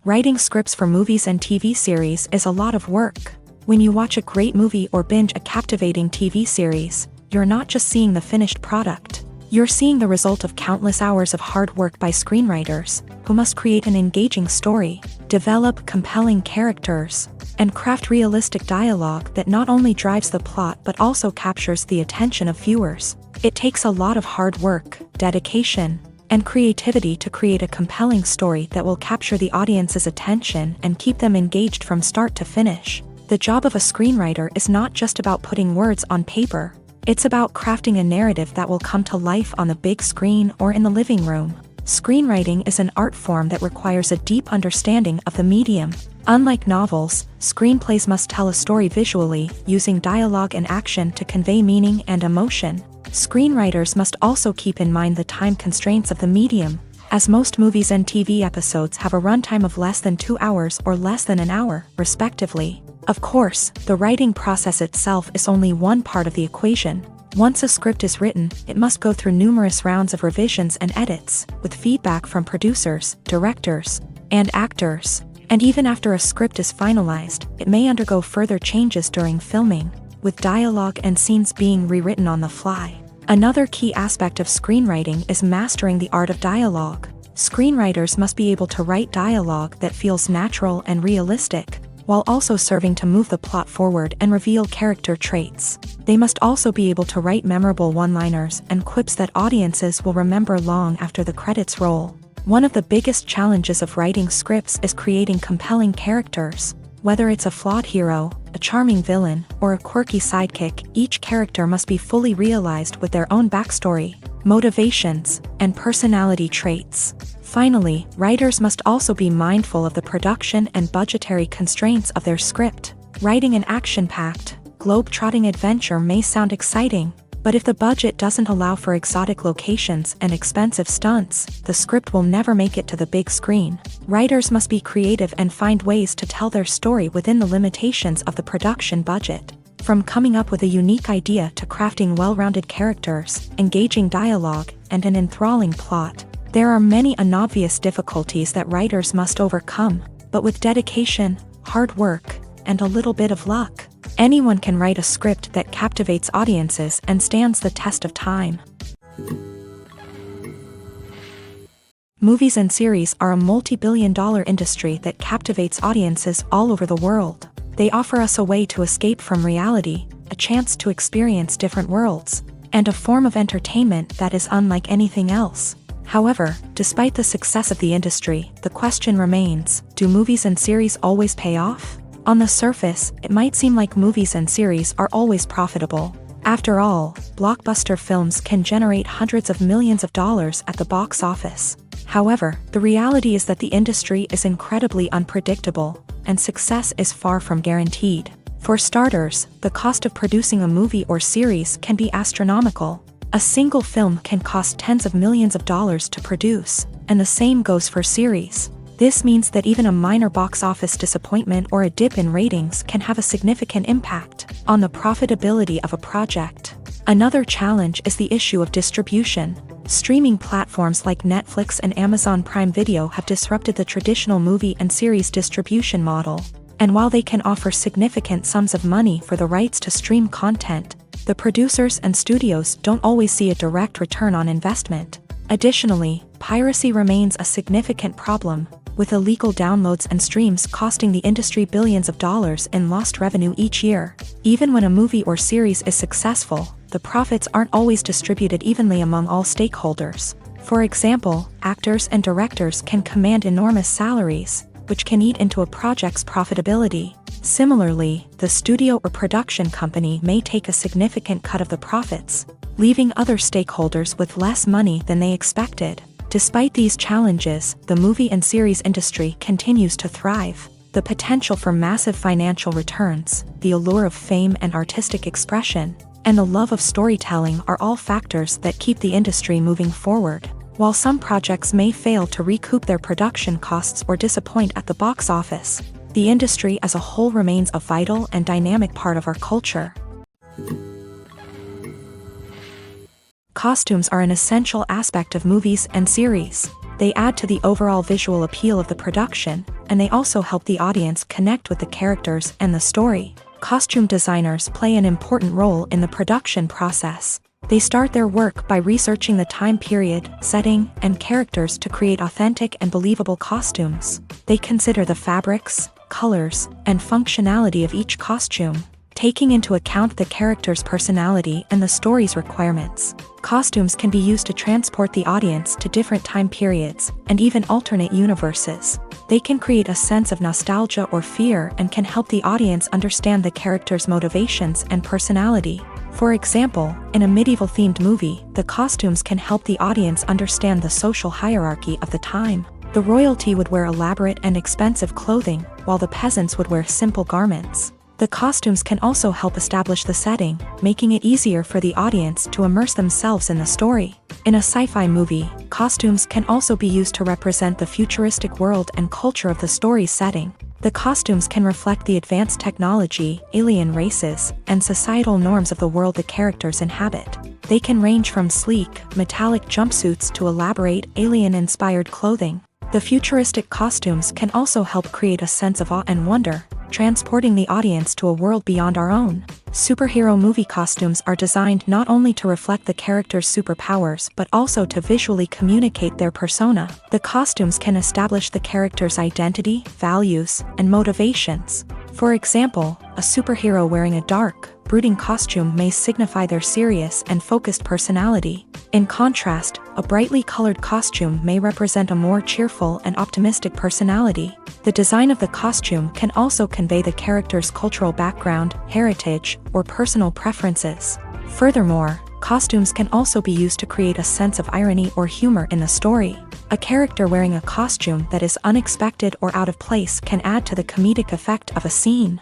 Writing scripts for movies and TV series is a lot of work. When you watch a great movie or binge a captivating TV series, you're not just seeing the finished product. You're seeing the result of countless hours of hard work by screenwriters, who must create an engaging story, develop compelling characters, and craft realistic dialogue that not only drives the plot but also captures the attention of viewers. It takes a lot of hard work, dedication, and creativity to create a compelling story that will capture the audience's attention and keep them engaged from start to finish. The job of a screenwriter is not just about putting words on paper. It's about crafting a narrative that will come to life on the big screen or in the living room. Screenwriting is an art form that requires a deep understanding of the medium. Unlike novels, screenplays must tell a story visually, using dialogue and action to convey meaning and emotion. Screenwriters must also keep in mind the time constraints of the medium, as most movies and TV episodes have a runtime of less than 2 hours or less than an hour, respectively. Of course, the writing process itself is only one part of the equation. Once a script is written, it must go through numerous rounds of revisions and edits, with feedback from producers, directors, and actors. And even after a script is finalized, it may undergo further changes during filming, with dialogue and scenes being rewritten on the fly. Another key aspect of screenwriting is mastering the art of dialogue. Screenwriters must be able to write dialogue that feels natural and realistic, while also serving to move the plot forward and reveal character traits. They must also be able to write memorable one-liners and quips that audiences will remember long after the credits roll. One of the biggest challenges of writing scripts is creating compelling characters. Whether it's a flawed hero, a charming villain, or a quirky sidekick, each character must be fully realized with their own backstory, motivations, and personality traits. Finally, writers must also be mindful of the production and budgetary constraints of their script. Writing an action-packed, globe-trotting adventure may sound exciting, but if the budget doesn't allow for exotic locations and expensive stunts, the script will never make it to the big screen. Writers must be creative and find ways to tell their story within the limitations of the production budget. From coming up with a unique idea to crafting well-rounded characters, engaging dialogue, and an enthralling plot, there are many unobvious difficulties that writers must overcome, but with dedication, hard work, and a little bit of luck, anyone can write a script that captivates audiences and stands the test of time. Movies and series are a multi-billion-dollar industry that captivates audiences all over the world. They offer us a way to escape from reality, a chance to experience different worlds, and a form of entertainment that is unlike anything else. However, despite the success of the industry, the question remains, do movies and series always pay off? On the surface, it might seem like movies and series are always profitable. After all, blockbuster films can generate hundreds of millions of dollars at the box office. However, the reality is that the industry is incredibly unpredictable, and success is far from guaranteed. For starters, the cost of producing a movie or series can be astronomical. A single film can cost tens of millions of dollars to produce, and the same goes for series. This means that even a minor box office disappointment or a dip in ratings can have a significant impact on the profitability of a project. Another challenge is the issue of distribution. Streaming platforms like Netflix and Amazon Prime Video have disrupted the traditional movie and series distribution model. And while they can offer significant sums of money for the rights to stream content, the producers and studios don't always see a direct return on investment. Additionally, piracy remains a significant problem, with illegal downloads and streams costing the industry billions of dollars in lost revenue each year. Even when a movie or series is successful, the profits aren't always distributed evenly among all stakeholders. For example, actors and directors can command enormous salaries, which can eat into a project's profitability. Similarly, the studio or production company may take a significant cut of the profits, leaving other stakeholders with less money than they expected. Despite these challenges, the movie and series industry continues to thrive. The potential for massive financial returns, the allure of fame and artistic expression, and the love of storytelling are all factors that keep the industry moving forward. While some projects may fail to recoup their production costs or disappoint at the box office, the industry as a whole remains a vital and dynamic part of our culture. Costumes are an essential aspect of movies and series. They add to the overall visual appeal of the production, and they also help the audience connect with the characters and the story. Costume designers play an important role in the production process. They start their work by researching the time period, setting, and characters to create authentic and believable costumes. They consider the fabrics, colors, and functionality of each costume, taking into account the character's personality and the story's requirements. Costumes can be used to transport the audience to different time periods and even alternate universes. They can create a sense of nostalgia or fear and can help the audience understand the character's motivations and personality. For example, in a medieval-themed movie, the costumes can help the audience understand the social hierarchy of the time. The royalty would wear elaborate and expensive clothing, while the peasants would wear simple garments. The costumes can also help establish the setting, making it easier for the audience to immerse themselves in the story. In a sci-fi movie, costumes can also be used to represent the futuristic world and culture of the story's setting. The costumes can reflect the advanced technology, alien races, and societal norms of the world the characters inhabit. They can range from sleek, metallic jumpsuits to elaborate, alien-inspired clothing. The futuristic costumes can also help create a sense of awe and wonder, transporting the audience to a world beyond our own. Superhero movie costumes are designed not only to reflect the character's superpowers but also to visually communicate their persona. The costumes can establish the character's identity, values, and motivations. For example, a superhero wearing a dark, brooding costume may signify their serious and focused personality. In contrast, a brightly colored costume may represent a more cheerful and optimistic personality. The design of the costume can also convey the character's cultural background, heritage, or personal preferences. Furthermore, costumes can also be used to create a sense of irony or humor in the story. A character wearing a costume that is unexpected or out of place can add to the comedic effect of a scene.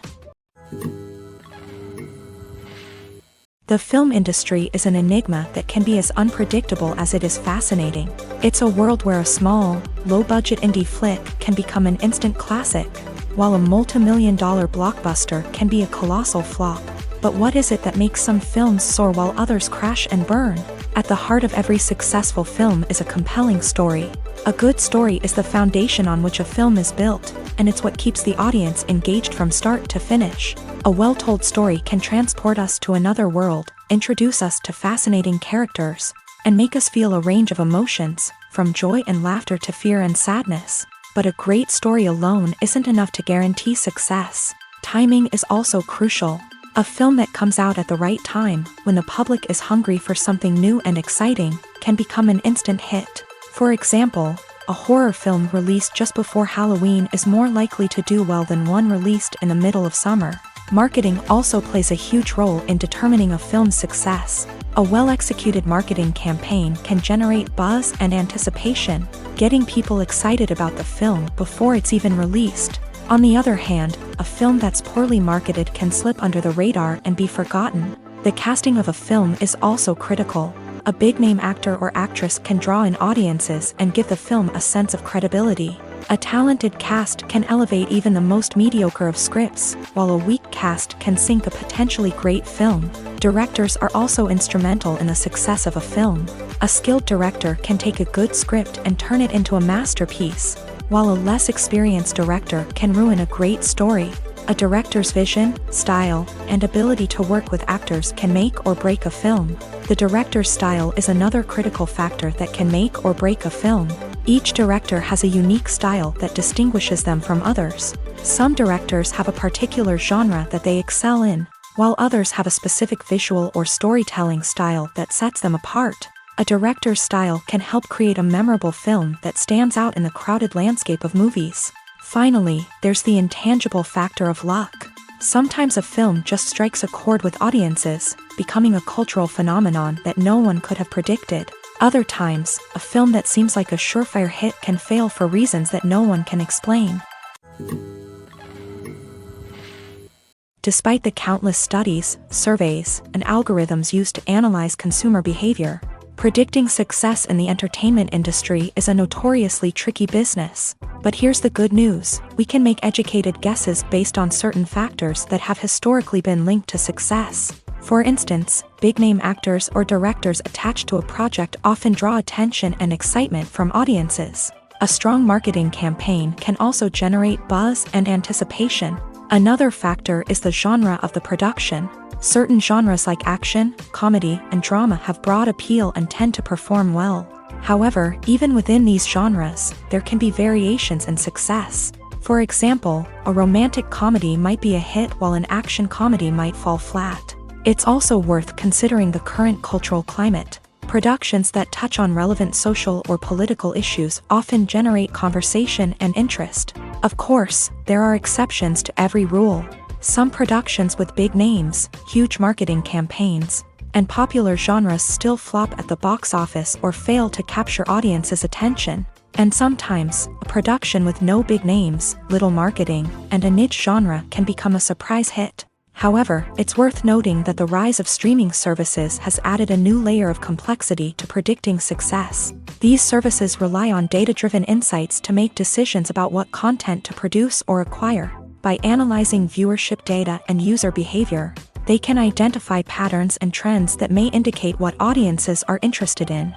The film industry is an enigma that can be as unpredictable as it is fascinating. It's a world where a small, low-budget indie flick can become an instant classic, while a multi-million-dollar blockbuster can be a colossal flop. But what is it that makes some films soar while others crash and burn? At the heart of every successful film is a compelling story. A good story is the foundation on which a film is built, and it's what keeps the audience engaged from start to finish. A well-told story can transport us to another world, introduce us to fascinating characters, and make us feel a range of emotions, from joy and laughter to fear and sadness. But a great story alone isn't enough to guarantee success. Timing is also crucial. A film that comes out at the right time, when the public is hungry for something new and exciting, can become an instant hit. For example, a horror film released just before Halloween is more likely to do well than one released in the middle of summer. Marketing also plays a huge role in determining a film's success. A well-executed marketing campaign can generate buzz and anticipation, getting people excited about the film before it's even released. On the other hand, a film that's poorly marketed can slip under the radar and be forgotten. The casting of a film is also critical. A big-name actor or actress can draw in audiences and give the film a sense of credibility. A talented cast can elevate even the most mediocre of scripts, while a weak cast can sink a potentially great film. Directors are also instrumental in the success of a film. A skilled director can take a good script and turn it into a masterpiece, while a less experienced director can ruin a great story. A director's vision, style, and ability to work with actors can make or break a film. The director's style is another critical factor that can make or break a film. Each director has a unique style that distinguishes them from others. Some directors have a particular genre that they excel in, while others have a specific visual or storytelling style that sets them apart. A director's style can help create a memorable film that stands out in the crowded landscape of movies. Finally, there's the intangible factor of luck. Sometimes a film just strikes a chord with audiences, becoming a cultural phenomenon that no one could have predicted. Other times, a film that seems like a surefire hit can fail for reasons that no one can explain. Despite the countless studies, surveys, and algorithms used to analyze consumer behavior, predicting success in the entertainment industry is a notoriously tricky business. But here's the good news: we can make educated guesses based on certain factors that have historically been linked to success. For instance, big-name actors or directors attached to a project often draw attention and excitement from audiences. A strong marketing campaign can also generate buzz and anticipation. Another factor is the genre of the production. Certain genres like action, comedy, and drama have broad appeal and tend to perform well. However, even within these genres, there can be variations in success. For example, a romantic comedy might be a hit while an action comedy might fall flat. It's also worth considering the current cultural climate. Productions that touch on relevant social or political issues often generate conversation and interest. Of course, there are exceptions to every rule. Some productions with big names, huge marketing campaigns, and popular genres still flop at the box office or fail to capture audiences' attention. And sometimes, a production with no big names, little marketing, and a niche genre can become a surprise hit. However, it's worth noting that the rise of streaming services has added a new layer of complexity to predicting success. These services rely on data-driven insights to make decisions about what content to produce or acquire. By analyzing viewership data and user behavior, they can identify patterns and trends that may indicate what audiences are interested in.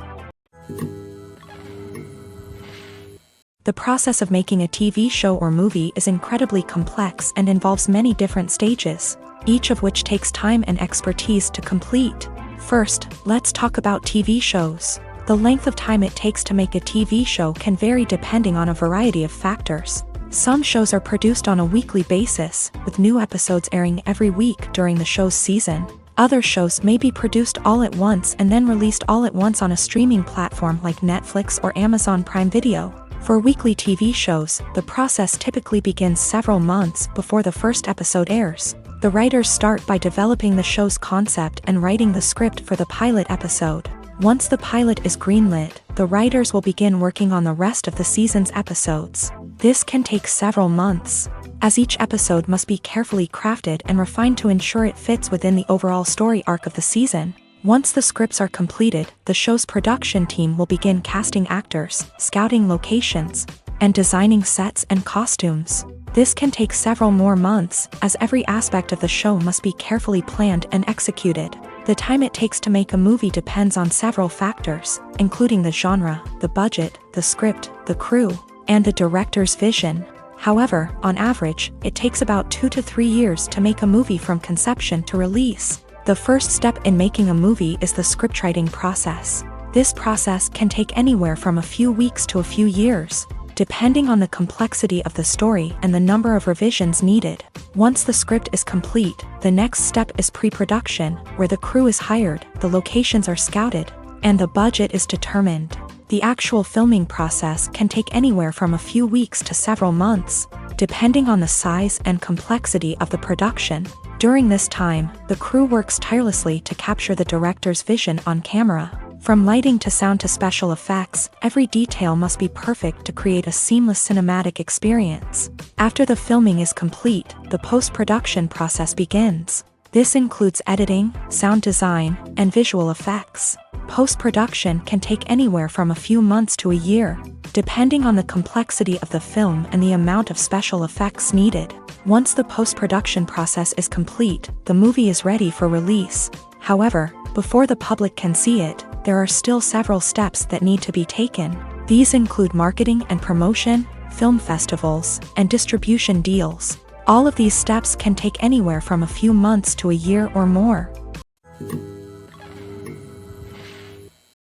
The process of making a TV show or movie is incredibly complex and involves many different stages, each of which takes time and expertise to complete. First, let's talk about TV shows. The length of time it takes to make a TV show can vary depending on a variety of factors. Some shows are produced on a weekly basis, with new episodes airing every week during the show's season. Other shows may be produced all at once and then released all at once on a streaming platform like Netflix or Amazon Prime Video. For weekly TV shows, the process typically begins several months before the first episode airs. The writers start by developing the show's concept and writing the script for the pilot episode. Once the pilot is greenlit, the writers will begin working on the rest of the season's episodes. This can take several months, as each episode must be carefully crafted and refined to ensure it fits within the overall story arc of the season. Once the scripts are completed, the show's production team will begin casting actors, scouting locations, and designing sets and costumes. This can take several more months, as every aspect of the show must be carefully planned and executed. The time it takes to make a movie depends on several factors, including the genre, the budget, the script, the crew, and the director's vision. However, on average, it takes about 2 to 3 years to make a movie from conception to release. The first step in making a movie is the scriptwriting process. This process can take anywhere from a few weeks to a few years, depending on the complexity of the story and the number of revisions needed. Once the script is complete, the next step is pre-production, where the crew is hired, the locations are scouted, and the budget is determined. The actual filming process can take anywhere from a few weeks to several months, depending on the size and complexity of the production. During this time, the crew works tirelessly to capture the director's vision on camera. From lighting to sound to special effects, every detail must be perfect to create a seamless cinematic experience. After the filming is complete, the post-production process begins. This includes editing, sound design, and visual effects. Post-production can take anywhere from a few months to a year, depending on the complexity of the film and the amount of special effects needed. Once the post-production process is complete, the movie is ready for release. However, before the public can see it, there are still several steps that need to be taken. These include marketing and promotion, film festivals, and distribution deals. All of these steps can take anywhere from a few months to a year or more.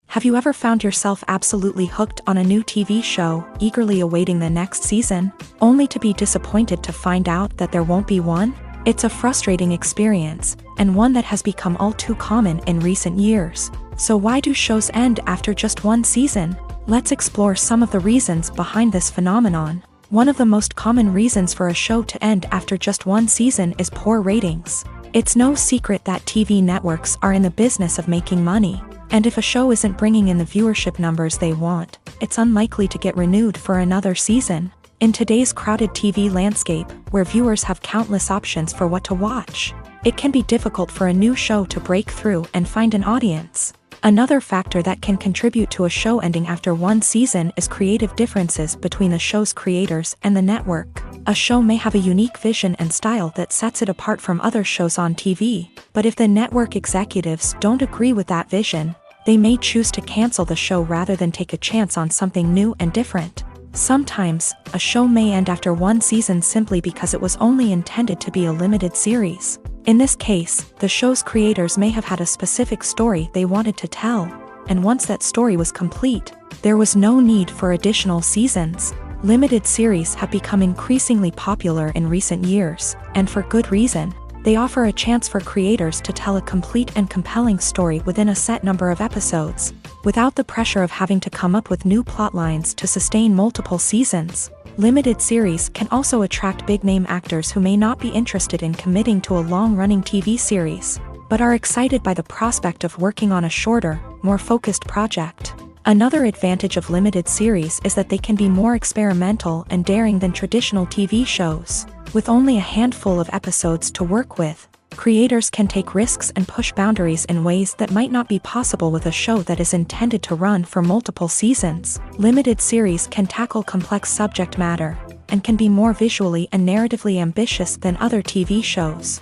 Have you ever found yourself absolutely hooked on a new TV show, eagerly awaiting the next season, only to be disappointed to find out that there won't be one? It's a frustrating experience, and one that has become all too common in recent years. So why do shows end after just one season? Let's explore some of the reasons behind this phenomenon. One of the most common reasons for a show to end after just one season is poor ratings. It's no secret that TV networks are in the business of making money. And if a show isn't bringing in the viewership numbers they want, it's unlikely to get renewed for another season. In today's crowded TV landscape, where viewers have countless options for what to watch, it can be difficult for a new show to break through and find an audience. Another factor that can contribute to a show ending after one season is creative differences between the show's creators and the network. A show may have a unique vision and style that sets it apart from other shows on TV, but if the network executives don't agree with that vision, they may choose to cancel the show rather than take a chance on something new and different. Sometimes, a show may end after one season simply because it was only intended to be a limited series. In this case, the show's creators may have had a specific story they wanted to tell, and once that story was complete, there was no need for additional seasons. Limited series have become increasingly popular in recent years, and for good reason. They offer a chance for creators to tell a complete and compelling story within a set number of episodes, without the pressure of having to come up with new plotlines to sustain multiple seasons. Limited series can also attract big-name actors who may not be interested in committing to a long-running TV series, but are excited by the prospect of working on a shorter, more focused project. Another advantage of limited series is that they can be more experimental and daring than traditional TV shows. With only a handful of episodes to work with, creators can take risks and push boundaries in ways that might not be possible with a show that is intended to run for multiple seasons. Limited series can tackle complex subject matter, and can be more visually and narratively ambitious than other TV shows.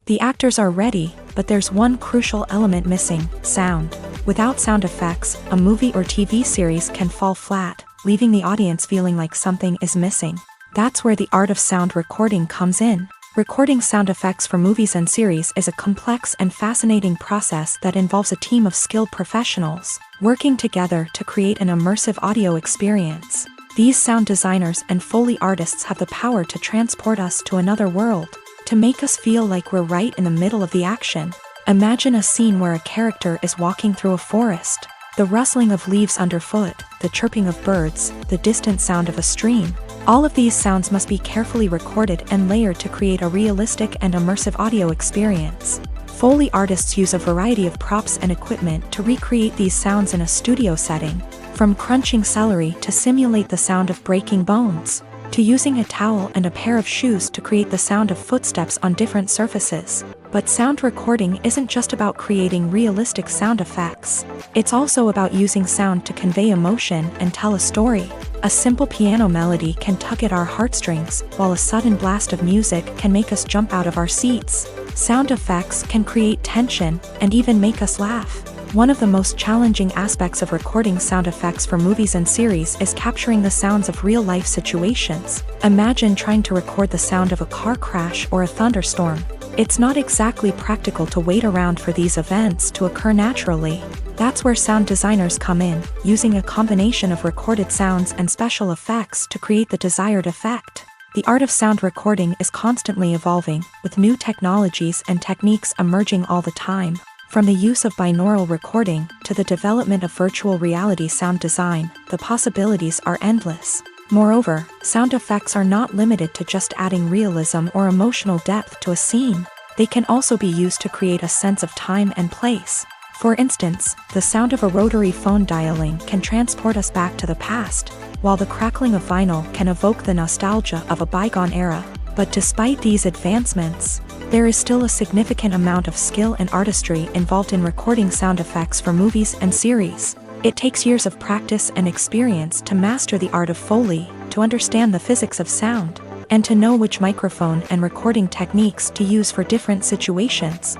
The actors are ready, but there's one crucial element missing: sound. Without sound effects, a movie or TV series can fall flat, leaving the audience feeling like something is missing. That's where the art of sound recording comes in. Recording sound effects for movies and series is a complex and fascinating process that involves a team of skilled professionals working together to create an immersive audio experience. These sound designers and Foley artists have the power to transport us to another world, to make us feel like we're right in the middle of the action. Imagine a scene where a character is walking through a forest. The rustling of leaves underfoot, the chirping of birds, the distant sound of a stream. All of these sounds must be carefully recorded and layered to create a realistic and immersive audio experience. Foley artists use a variety of props and equipment to recreate these sounds in a studio setting, from crunching celery to simulate the sound of breaking bones, to using a towel and a pair of shoes to create the sound of footsteps on different surfaces. But sound recording isn't just about creating realistic sound effects. It's also about using sound to convey emotion and tell a story. A simple piano melody can tug at our heartstrings, while a sudden blast of music can make us jump out of our seats. Sound effects can create tension and even make us laugh. One of the most challenging aspects of recording sound effects for movies and series is capturing the sounds of real-life situations. Imagine trying to record the sound of a car crash or a thunderstorm. It's not exactly practical to wait around for these events to occur naturally. That's where sound designers come in, using a combination of recorded sounds and special effects to create the desired effect. The art of sound recording is constantly evolving, with new technologies and techniques emerging all the time. From the use of binaural recording to the development of virtual reality sound design, the possibilities are endless. Moreover, sound effects are not limited to just adding realism or emotional depth to a scene. They can also be used to create a sense of time and place. For instance, the sound of a rotary phone dialing can transport us back to the past, while the crackling of vinyl can evoke the nostalgia of a bygone era. But despite these advancements, there is still a significant amount of skill and artistry involved in recording sound effects for movies and series. It takes years of practice and experience to master the art of Foley, to understand the physics of sound, and to know which microphone and recording techniques to use for different situations.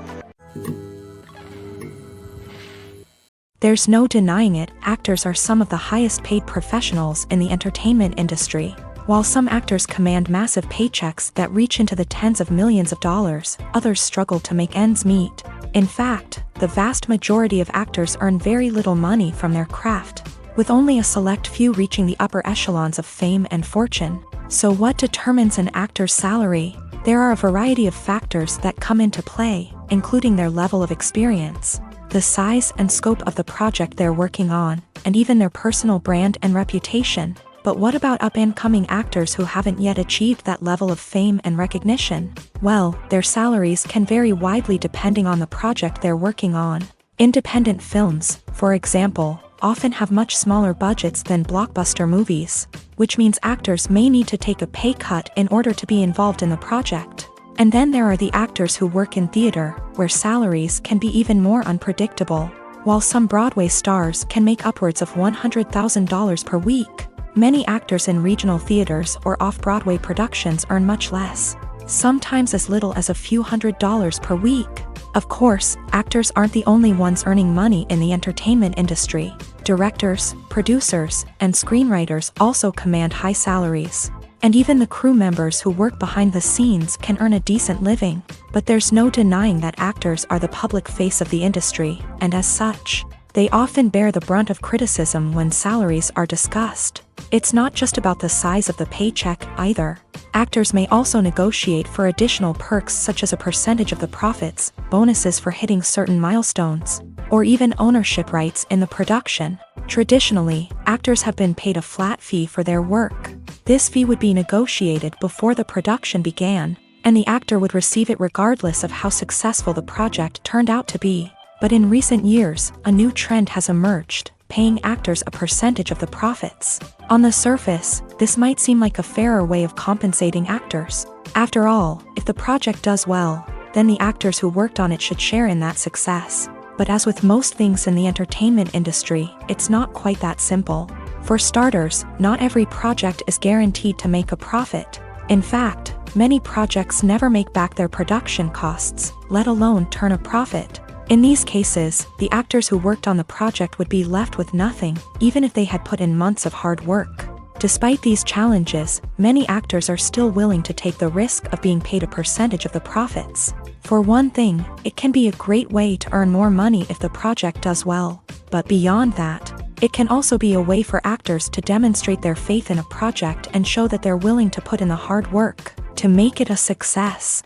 There's no denying it, actors are some of the highest paid professionals in the entertainment industry. While some actors command massive paychecks that reach into the tens of millions of dollars, others struggle to make ends meet. In fact, the vast majority of actors earn very little money from their craft, with only a select few reaching the upper echelons of fame and fortune. So what determines an actor's salary? There are a variety of factors that come into play, including their level of experience, the size and scope of the project they're working on, and even their personal brand and reputation. But what about up-and-coming actors who haven't yet achieved that level of fame and recognition? Well, their salaries can vary widely depending on the project they're working on. Independent films, for example, often have much smaller budgets than blockbuster movies, which means actors may need to take a pay cut in order to be involved in the project. And then there are the actors who work in theater, where salaries can be even more unpredictable. While some Broadway stars can make upwards of $100,000 per week, many actors in regional theaters or off-Broadway productions earn much less, sometimes as little as a few $100s per week. Of course, actors aren't the only ones earning money in the entertainment industry. Directors, producers, and screenwriters also command high salaries. And even the crew members who work behind the scenes can earn a decent living. But there's no denying that actors are the public face of the industry, and as such, they often bear the brunt of criticism when salaries are discussed. It's not just about the size of the paycheck, either. Actors may also negotiate for additional perks such as a percentage of the profits, bonuses for hitting certain milestones, or even ownership rights in the production. Traditionally, actors have been paid a flat fee for their work. This fee would be negotiated before the production began, and the actor would receive it regardless of how successful the project turned out to be. But in recent years, a new trend has emerged, paying actors a percentage of the profits. On the surface, this might seem like a fairer way of compensating actors. After all, if the project does well, then the actors who worked on it should share in that success. But as with most things in the entertainment industry, it's not quite that simple. For starters, not every project is guaranteed to make a profit. In fact, many projects never make back their production costs, let alone turn a profit. In these cases, the actors who worked on the project would be left with nothing, even if they had put in months of hard work. Despite these challenges, many actors are still willing to take the risk of being paid a percentage of the profits. For one thing, it can be a great way to earn more money if the project does well. But beyond that, it can also be a way for actors to demonstrate their faith in a project and show that they're willing to put in the hard work to make it a success.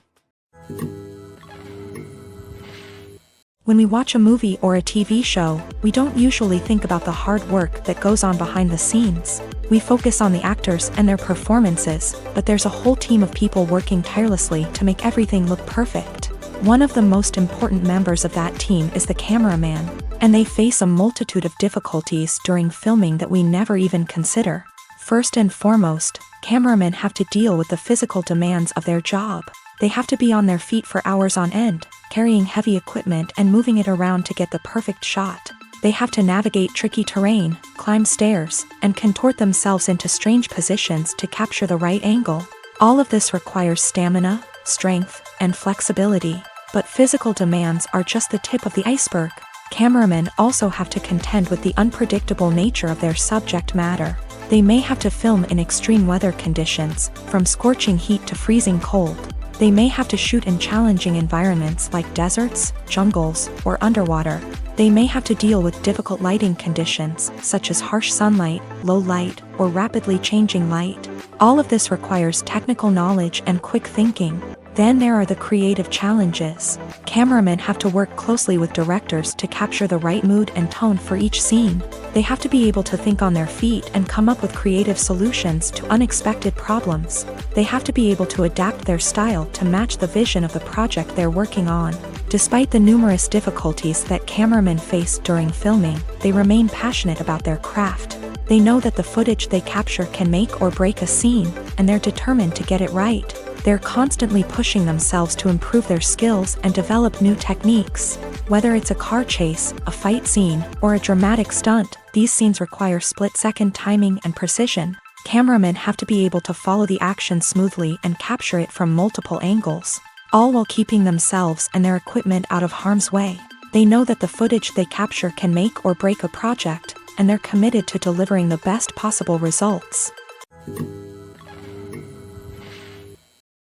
When we watch a movie or a TV show, we don't usually think about the hard work that goes on behind the scenes. We focus on the actors and their performances, but there's a whole team of people working tirelessly to make everything look perfect. One of the most important members of that team is the cameraman, and they face a multitude of difficulties during filming that we never even consider. First and foremost, cameramen have to deal with the physical demands of their job. They have to be on their feet for hours on end, carrying heavy equipment and moving it around to get the perfect shot. They have to navigate tricky terrain, climb stairs, and contort themselves into strange positions to capture the right angle. All of this requires stamina, strength, and flexibility. But physical demands are just the tip of the iceberg. Cameramen also have to contend with the unpredictable nature of their subject matter. They may have to film in extreme weather conditions, from scorching heat to freezing cold. They may have to shoot in challenging environments like deserts, jungles, or underwater. They may have to deal with difficult lighting conditions, such as harsh sunlight, low light, or rapidly changing light. All of this requires technical knowledge and quick thinking. Then there are the creative challenges. Cameramen have to work closely with directors to capture the right mood and tone for each scene. They have to be able to think on their feet and come up with creative solutions to unexpected problems. They have to be able to adapt their style to match the vision of the project they're working on. Despite the numerous difficulties that cameramen face during filming, they remain passionate about their craft. They know that the footage they capture can make or break a scene, and they're determined to get it right. They're constantly pushing themselves to improve their skills and develop new techniques. Whether it's a car chase, a fight scene, or a dramatic stunt, these scenes require split-second timing and precision. Cameramen have to be able to follow the action smoothly and capture it from multiple angles, all while keeping themselves and their equipment out of harm's way. They know that the footage they capture can make or break a project, and they're committed to delivering the best possible results.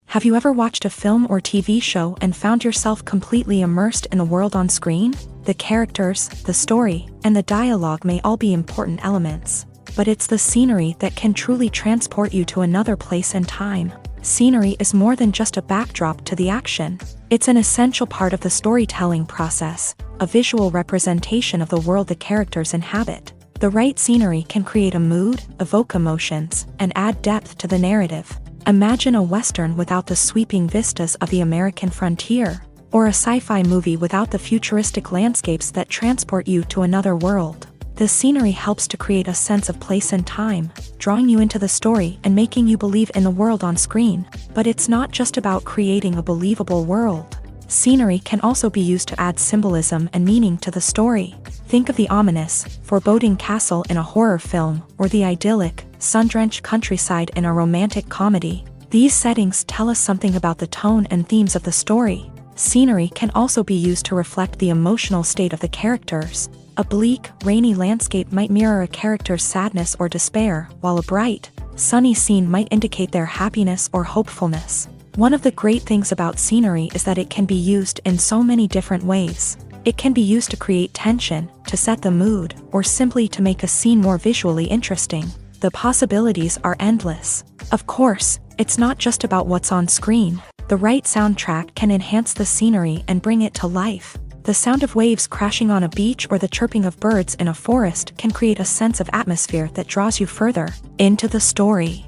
Have you ever watched a film or TV show and found yourself completely immersed in the world on screen? The characters, the story, and the dialogue may all be important elements, but it's the scenery that can truly transport you to another place and time. Scenery is more than just a backdrop to the action. It's an essential part of the storytelling process, a visual representation of the world the characters inhabit. The right scenery can create a mood, evoke emotions, and add depth to the narrative. Imagine a Western without the sweeping vistas of the American frontier, or a sci-fi movie without the futuristic landscapes that transport you to another world. The scenery helps to create a sense of place and time, drawing you into the story and making you believe in the world on screen. But it's not just about creating a believable world. Scenery can also be used to add symbolism and meaning to the story. Think of the ominous, foreboding castle in a horror film, or the idyllic, sun-drenched countryside in a romantic comedy. These settings tell us something about the tone and themes of the story. Scenery can also be used to reflect the emotional state of the characters. A bleak, rainy landscape might mirror a character's sadness or despair, while a bright, sunny scene might indicate their happiness or hopefulness. One of the great things about scenery is that it can be used in so many different ways. It can be used to create tension, to set the mood, or simply to make a scene more visually interesting. The possibilities are endless. Of course, it's not just about what's on screen. The right soundtrack can enhance the scenery and bring it to life. The sound of waves crashing on a beach or the chirping of birds in a forest can create a sense of atmosphere that draws you further into the story.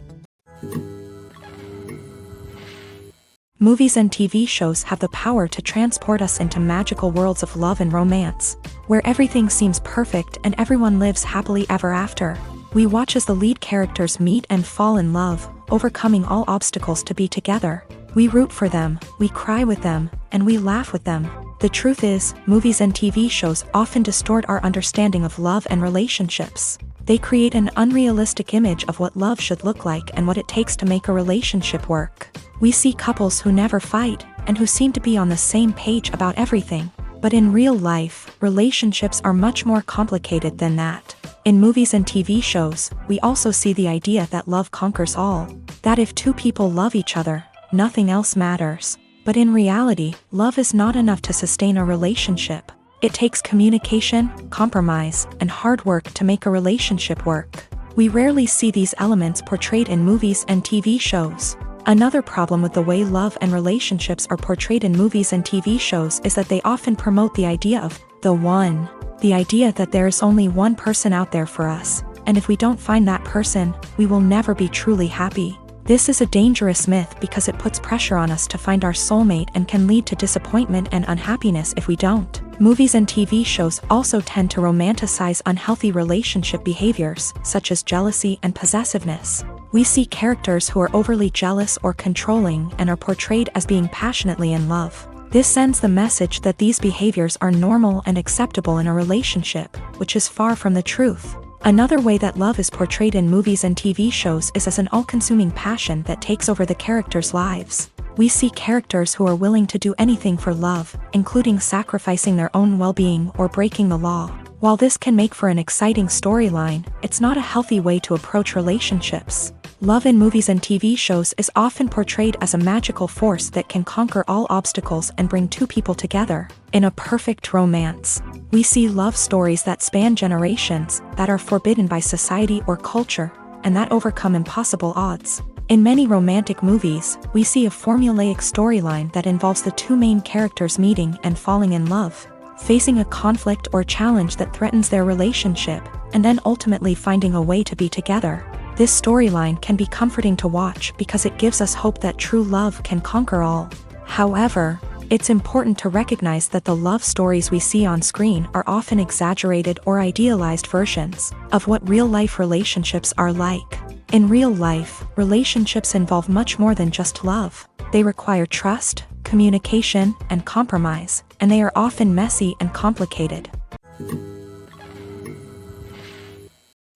Movies and TV shows have the power to transport us into magical worlds of love and romance, where everything seems perfect and everyone lives happily ever after. We watch as the lead characters meet and fall in love, overcoming all obstacles to be together. We root for them, we cry with them, and we laugh with them. The truth is, movies and TV shows often distort our understanding of love and relationships. They create an unrealistic image of what love should look like and what it takes to make a relationship work. We see couples who never fight, and who seem to be on the same page about everything. But in real life, relationships are much more complicated than that. In movies and TV shows, we also see the idea that love conquers all. That if two people love each other, nothing else matters. But in reality, love is not enough to sustain a relationship. It takes communication, compromise, and hard work to make a relationship work. We rarely see these elements portrayed in movies and TV shows. Another problem with the way love and relationships are portrayed in movies and TV shows is that they often promote the idea of the one. The idea that there is only one person out there for us, and if we don't find that person, we will never be truly happy. This is a dangerous myth because it puts pressure on us to find our soulmate and can lead to disappointment and unhappiness if we don't. Movies and TV shows also tend to romanticize unhealthy relationship behaviors, such as jealousy and possessiveness. We see characters who are overly jealous or controlling and are portrayed as being passionately in love. This sends the message that these behaviors are normal and acceptable in a relationship, which is far from the truth. Another way that love is portrayed in movies and TV shows is as an all-consuming passion that takes over the characters' lives. We see characters who are willing to do anything for love, including sacrificing their own well-being or breaking the law. While this can make for an exciting storyline, it's not a healthy way to approach relationships. Love in movies and TV shows is often portrayed as a magical force that can conquer all obstacles and bring two people together in a perfect romance. We see love stories that span generations, that are forbidden by society or culture, and that overcome impossible odds. In many romantic movies, we see a formulaic storyline that involves the two main characters meeting and falling in love, facing a conflict or challenge that threatens their relationship, and then ultimately finding a way to be together. This storyline can be comforting to watch because it gives us hope that true love can conquer all. However, it's important to recognize that the love stories we see on screen are often exaggerated or idealized versions of what real-life relationships are like. In real life, relationships involve much more than just love. They require trust, communication, and compromise, and they are often messy and complicated.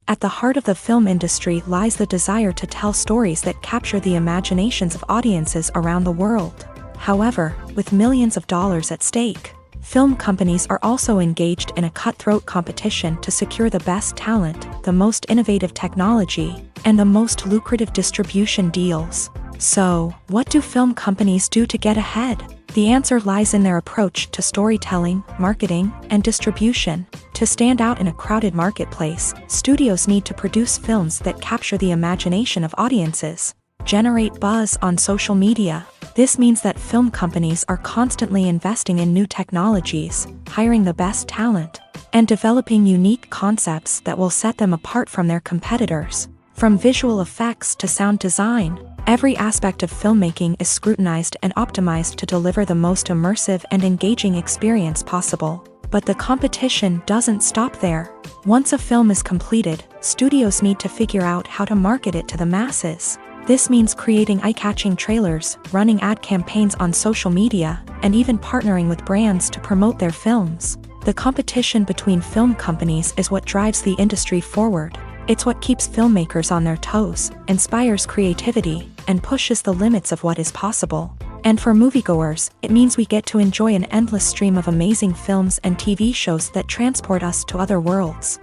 At the heart of the film industry lies the desire to tell stories that capture the imaginations of audiences around the world. However, with millions of dollars at stake, film companies are also engaged in a cutthroat competition to secure the best talent, the most innovative technology, and the most lucrative distribution deals. So, what do film companies do to get ahead? The answer lies in their approach to storytelling, marketing, and distribution. To stand out in a crowded marketplace, studios need to produce films that capture the imagination of audiences, generate buzz on social media. This means that film companies are constantly investing in new technologies, hiring the best talent, and developing unique concepts that will set them apart from their competitors. From visual effects to sound design, every aspect of filmmaking is scrutinized and optimized to deliver the most immersive and engaging experience possible. But the competition doesn't stop there. Once a film is completed, studios need to figure out how to market it to the masses. This means creating eye-catching trailers, running ad campaigns on social media, and even partnering with brands to promote their films. The competition between film companies is what drives the industry forward. It's what keeps filmmakers on their toes, inspires creativity, and pushes the limits of what is possible. And for moviegoers, it means we get to enjoy an endless stream of amazing films and TV shows that transport us to other worlds.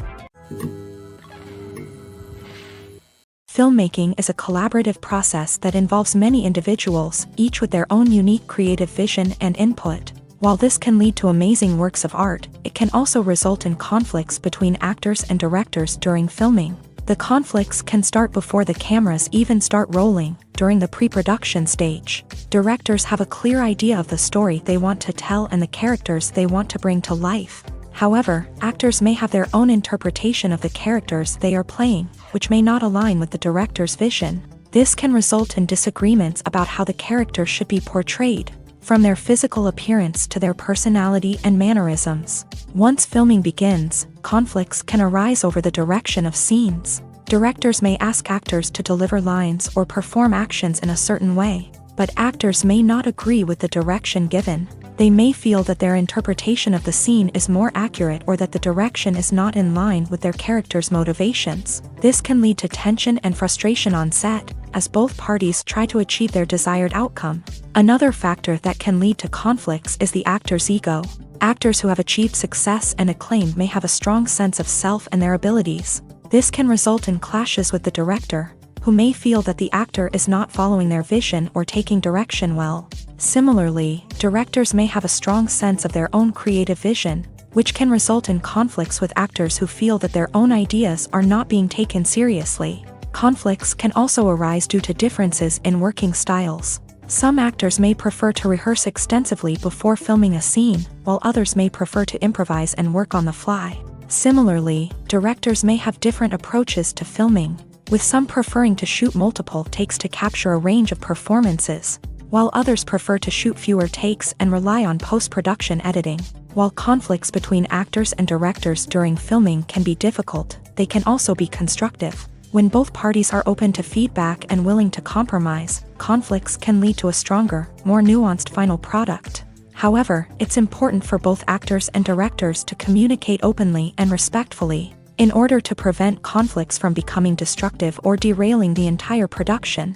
Filmmaking is a collaborative process that involves many individuals, each with their own unique creative vision and input. While this can lead to amazing works of art, it can also result in conflicts between actors and directors during filming. The conflicts can start before the cameras even start rolling, during the pre-production stage. Directors have a clear idea of the story they want to tell and the characters they want to bring to life. However, actors may have their own interpretation of the characters they are playing, which may not align with the director's vision. This can result in disagreements about how the character should be portrayed, from their physical appearance to their personality and mannerisms. Once filming begins, conflicts can arise over the direction of scenes. Directors may ask actors to deliver lines or perform actions in a certain way, but actors may not agree with the direction given. They may feel that their interpretation of the scene is more accurate or that the direction is not in line with their character's motivations. This can lead to tension and frustration on set, as both parties try to achieve their desired outcome. Another factor that can lead to conflicts is the actor's ego. Actors who have achieved success and acclaim may have a strong sense of self and their abilities. This can result in clashes with the director, who may feel that the actor is not following their vision or taking direction well. Similarly, directors may have a strong sense of their own creative vision, which can result in conflicts with actors who feel that their own ideas are not being taken seriously. Conflicts can also arise due to differences in working styles. Some actors may prefer to rehearse extensively before filming a scene, while others may prefer to improvise and work on the fly. Similarly, directors may have different approaches to filming, with some preferring to shoot multiple takes to capture a range of performances, while others prefer to shoot fewer takes and rely on post-production editing. While conflicts between actors and directors during filming can be difficult, they can also be constructive. When both parties are open to feedback and willing to compromise, conflicts can lead to a stronger, more nuanced final product. However, it's important for both actors and directors to communicate openly and respectfully, in order to prevent conflicts from becoming destructive or derailing the entire production.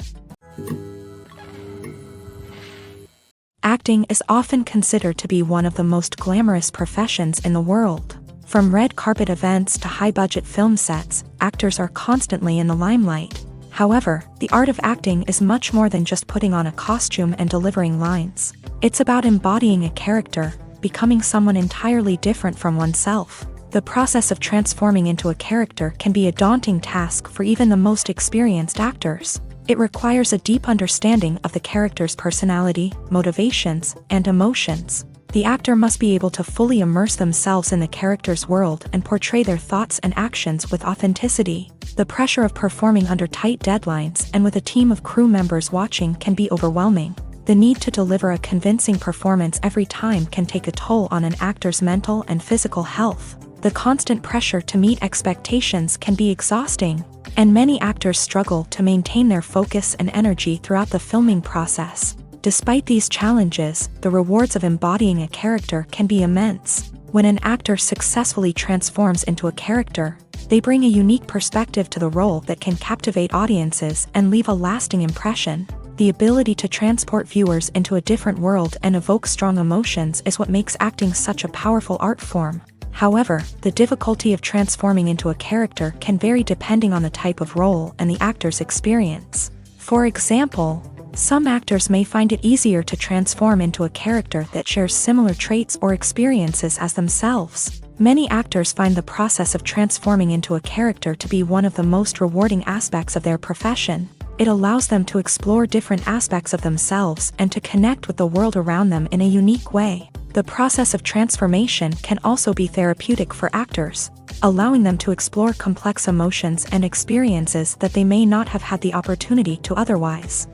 Acting is often considered to be one of the most glamorous professions in the world. From red carpet events to high-budget film sets, actors are constantly in the limelight. However, the art of acting is much more than just putting on a costume and delivering lines. It's about embodying a character, becoming someone entirely different from oneself. The process of transforming into a character can be a daunting task for even the most experienced actors. It requires a deep understanding of the character's personality, motivations, and emotions. The actor must be able to fully immerse themselves in the character's world and portray their thoughts and actions with authenticity. The pressure of performing under tight deadlines and with a team of crew members watching can be overwhelming. The need to deliver a convincing performance every time can take a toll on an actor's mental and physical health. The constant pressure to meet expectations can be exhausting, and many actors struggle to maintain their focus and energy throughout the filming process. Despite these challenges, the rewards of embodying a character can be immense. When an actor successfully transforms into a character, they bring a unique perspective to the role that can captivate audiences and leave a lasting impression. The ability to transport viewers into a different world and evoke strong emotions is what makes acting such a powerful art form. However, the difficulty of transforming into a character can vary depending on the type of role and the actor's experience. For example, some actors may find it easier to transform into a character that shares similar traits or experiences as themselves. Many actors find the process of transforming into a character to be one of the most rewarding aspects of their profession. It allows them to explore different aspects of themselves and to connect with the world around them in a unique way. The process of transformation can also be therapeutic for actors, allowing them to explore complex emotions and experiences that they may not have had the opportunity to otherwise.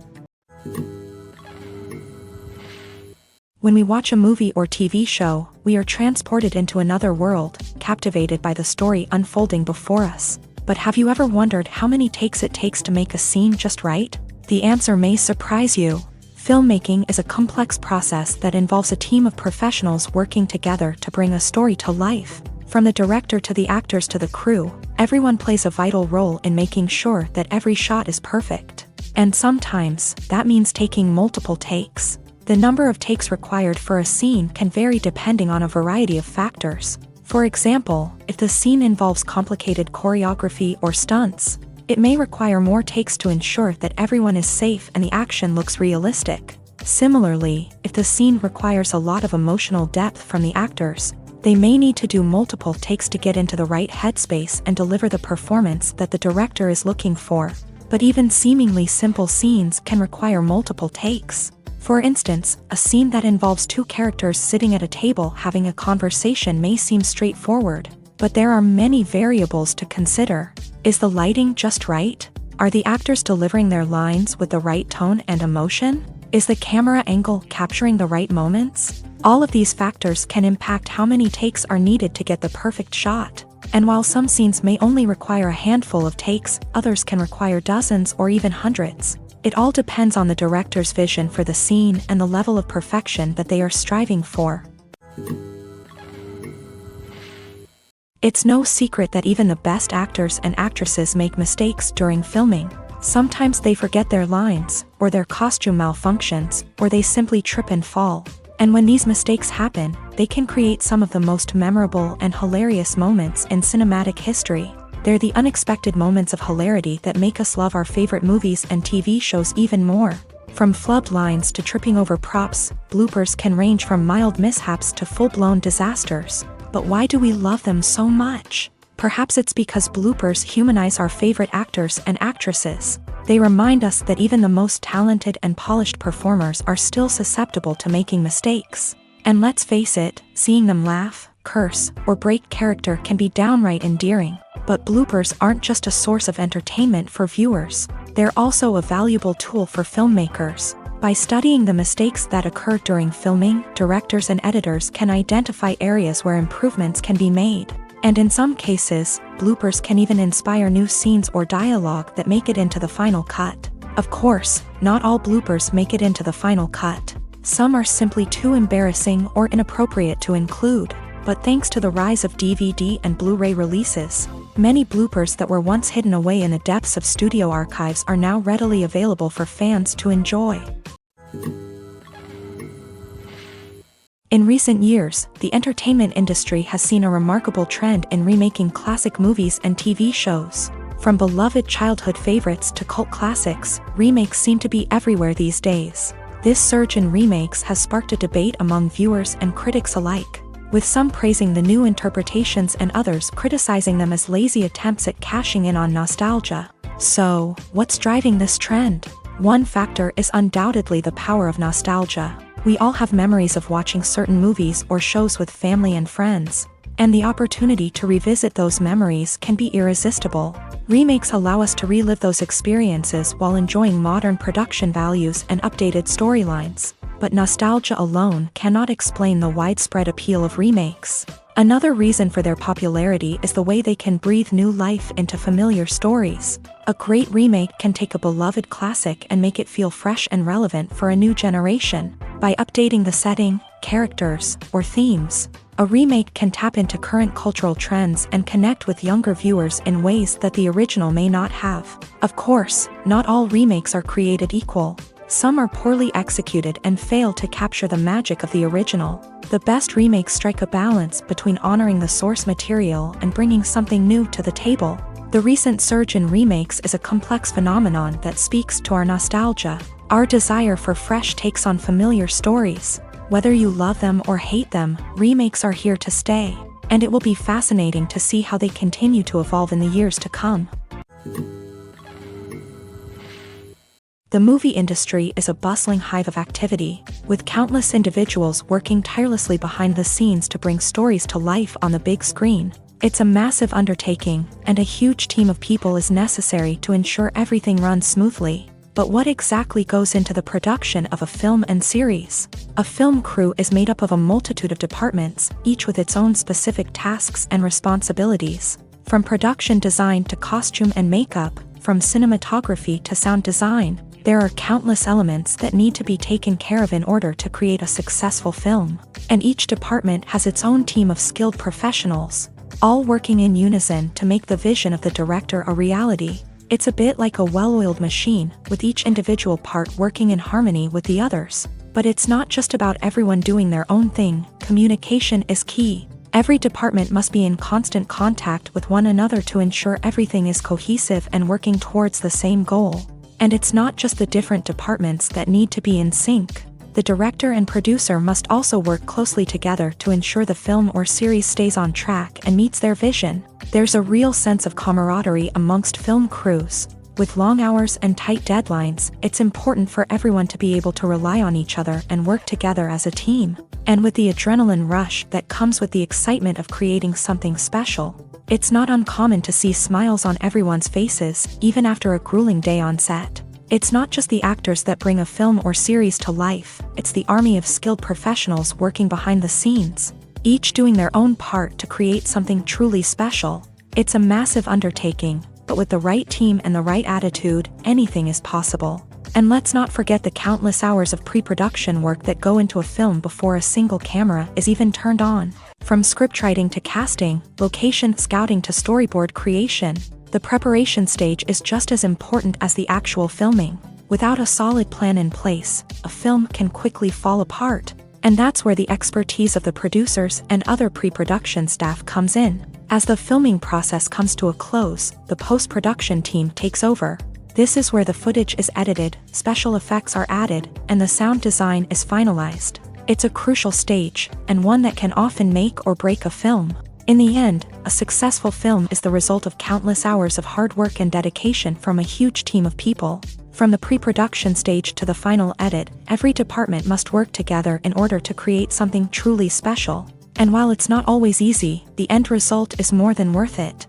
When we watch a movie or TV show, we are transported into another world, captivated by the story unfolding before us. But have you ever wondered how many takes it takes to make a scene just right? The answer may surprise you. Filmmaking is a complex process that involves a team of professionals working together to bring a story to life. From the director to the actors to the crew, everyone plays a vital role in making sure that every shot is perfect. And sometimes, that means taking multiple takes. The number of takes required for a scene can vary depending on a variety of factors. For example, if the scene involves complicated choreography or stunts, it may require more takes to ensure that everyone is safe and the action looks realistic. Similarly, if the scene requires a lot of emotional depth from the actors, they may need to do multiple takes to get into the right headspace and deliver the performance that the director is looking for. But even seemingly simple scenes can require multiple takes. For instance, a scene that involves two characters sitting at a table having a conversation may seem straightforward, but there are many variables to consider. Is the lighting just right? Are the actors delivering their lines with the right tone and emotion? Is the camera angle capturing the right moments? All of these factors can impact how many takes are needed to get the perfect shot. And while some scenes may only require a handful of takes, others can require dozens or even hundreds. It all depends on the director's vision for the scene and the level of perfection that they are striving for. It's no secret that even the best actors and actresses make mistakes during filming. Sometimes they forget their lines, or their costume malfunctions, or they simply trip and fall. And when these mistakes happen, they can create some of the most memorable and hilarious moments in cinematic history. They're the unexpected moments of hilarity that make us love our favorite movies and TV shows even more. From flubbed lines to tripping over props, bloopers can range from mild mishaps to full-blown disasters. But why do we love them so much? Perhaps it's because bloopers humanize our favorite actors and actresses. They remind us that even the most talented and polished performers are still susceptible to making mistakes. And let's face it, seeing them laugh, curse, or break character can be downright endearing. But bloopers aren't just a source of entertainment for viewers. They're also a valuable tool for filmmakers. By studying the mistakes that occur during filming, directors and editors can identify areas where improvements can be made. And in some cases, bloopers can even inspire new scenes or dialogue that make it into the final cut. Of course, not all bloopers make it into the final cut. Some are simply too embarrassing or inappropriate to include. But thanks to the rise of DVD and Blu-ray releases, many bloopers that were once hidden away in the depths of studio archives are now readily available for fans to enjoy. In recent years, the entertainment industry has seen a remarkable trend in remaking classic movies and TV shows. From beloved childhood favorites to cult classics, remakes seem to be everywhere these days. This surge in remakes has sparked a debate among viewers and critics alike, with some praising the new interpretations and others criticizing them as lazy attempts at cashing in on nostalgia. So, what's driving this trend? One factor is undoubtedly the power of nostalgia. We all have memories of watching certain movies or shows with family and friends, and the opportunity to revisit those memories can be irresistible. Remakes allow us to relive those experiences while enjoying modern production values and updated storylines. But nostalgia alone cannot explain the widespread appeal of remakes. Another reason for their popularity is the way they can breathe new life into familiar stories. A great remake can take a beloved classic and make it feel fresh and relevant for a new generation. By updating the setting, characters, or themes, a remake can tap into current cultural trends and connect with younger viewers in ways that the original may not have. Of course, not all remakes are created equal. Some are poorly executed and fail to capture the magic of the original. The best remakes strike a balance between honoring the source material and bringing something new to the table. The recent surge in remakes is a complex phenomenon that speaks to our nostalgia, our desire for fresh takes on familiar stories. Whether you love them or hate them, remakes are here to stay, and it will be fascinating to see how they continue to evolve in the years to come. The movie industry is a bustling hive of activity, with countless individuals working tirelessly behind the scenes to bring stories to life on the big screen. It's a massive undertaking, and a huge team of people is necessary to ensure everything runs smoothly. But what exactly goes into the production of a film and series? A film crew is made up of a multitude of departments, each with its own specific tasks and responsibilities. From production design to costume and makeup, from cinematography to sound design, There are countless elements that need to be taken care of in order to create a successful film, and each department has its own team of skilled professionals, all working in unison to make the vision of the director a reality. It's a bit like a well-oiled machine, with each individual part working in harmony with the others. But it's not just about everyone doing their own thing. Communication is key. Every department must be in constant contact with one another to ensure everything is cohesive and working towards the same goal. And it's not just the different departments that need to be in sync. The director and producer must also work closely together to ensure the film or series stays on track and meets their vision. There's a real sense of camaraderie amongst film crews. With long hours and tight deadlines, it's important for everyone to be able to rely on each other and work together as a team. And with the adrenaline rush that comes with the excitement of creating something special, it's not uncommon to see smiles on everyone's faces, even after a grueling day on set. It's not just the actors that bring a film or series to life, it's the army of skilled professionals working behind the scenes, each doing their own part to create something truly special. It's a massive undertaking, but with the right team and the right attitude, anything is possible. And let's not forget the countless hours of pre-production work that go into a film before a single camera is even turned on. From scriptwriting to casting, location scouting to storyboard creation, the preparation stage is just as important as the actual filming. Without a solid plan in place, a film can quickly fall apart. And that's where the expertise of the producers and other pre-production staff comes in. As the filming process comes to a close, the post-production team takes over. This is where the footage is edited, special effects are added, and the sound design is finalized. It's a crucial stage, and one that can often make or break a film. In the end, a successful film is the result of countless hours of hard work and dedication from a huge team of people. From the pre-production stage to the final edit, every department must work together in order to create something truly special. And while it's not always easy, the end result is more than worth it.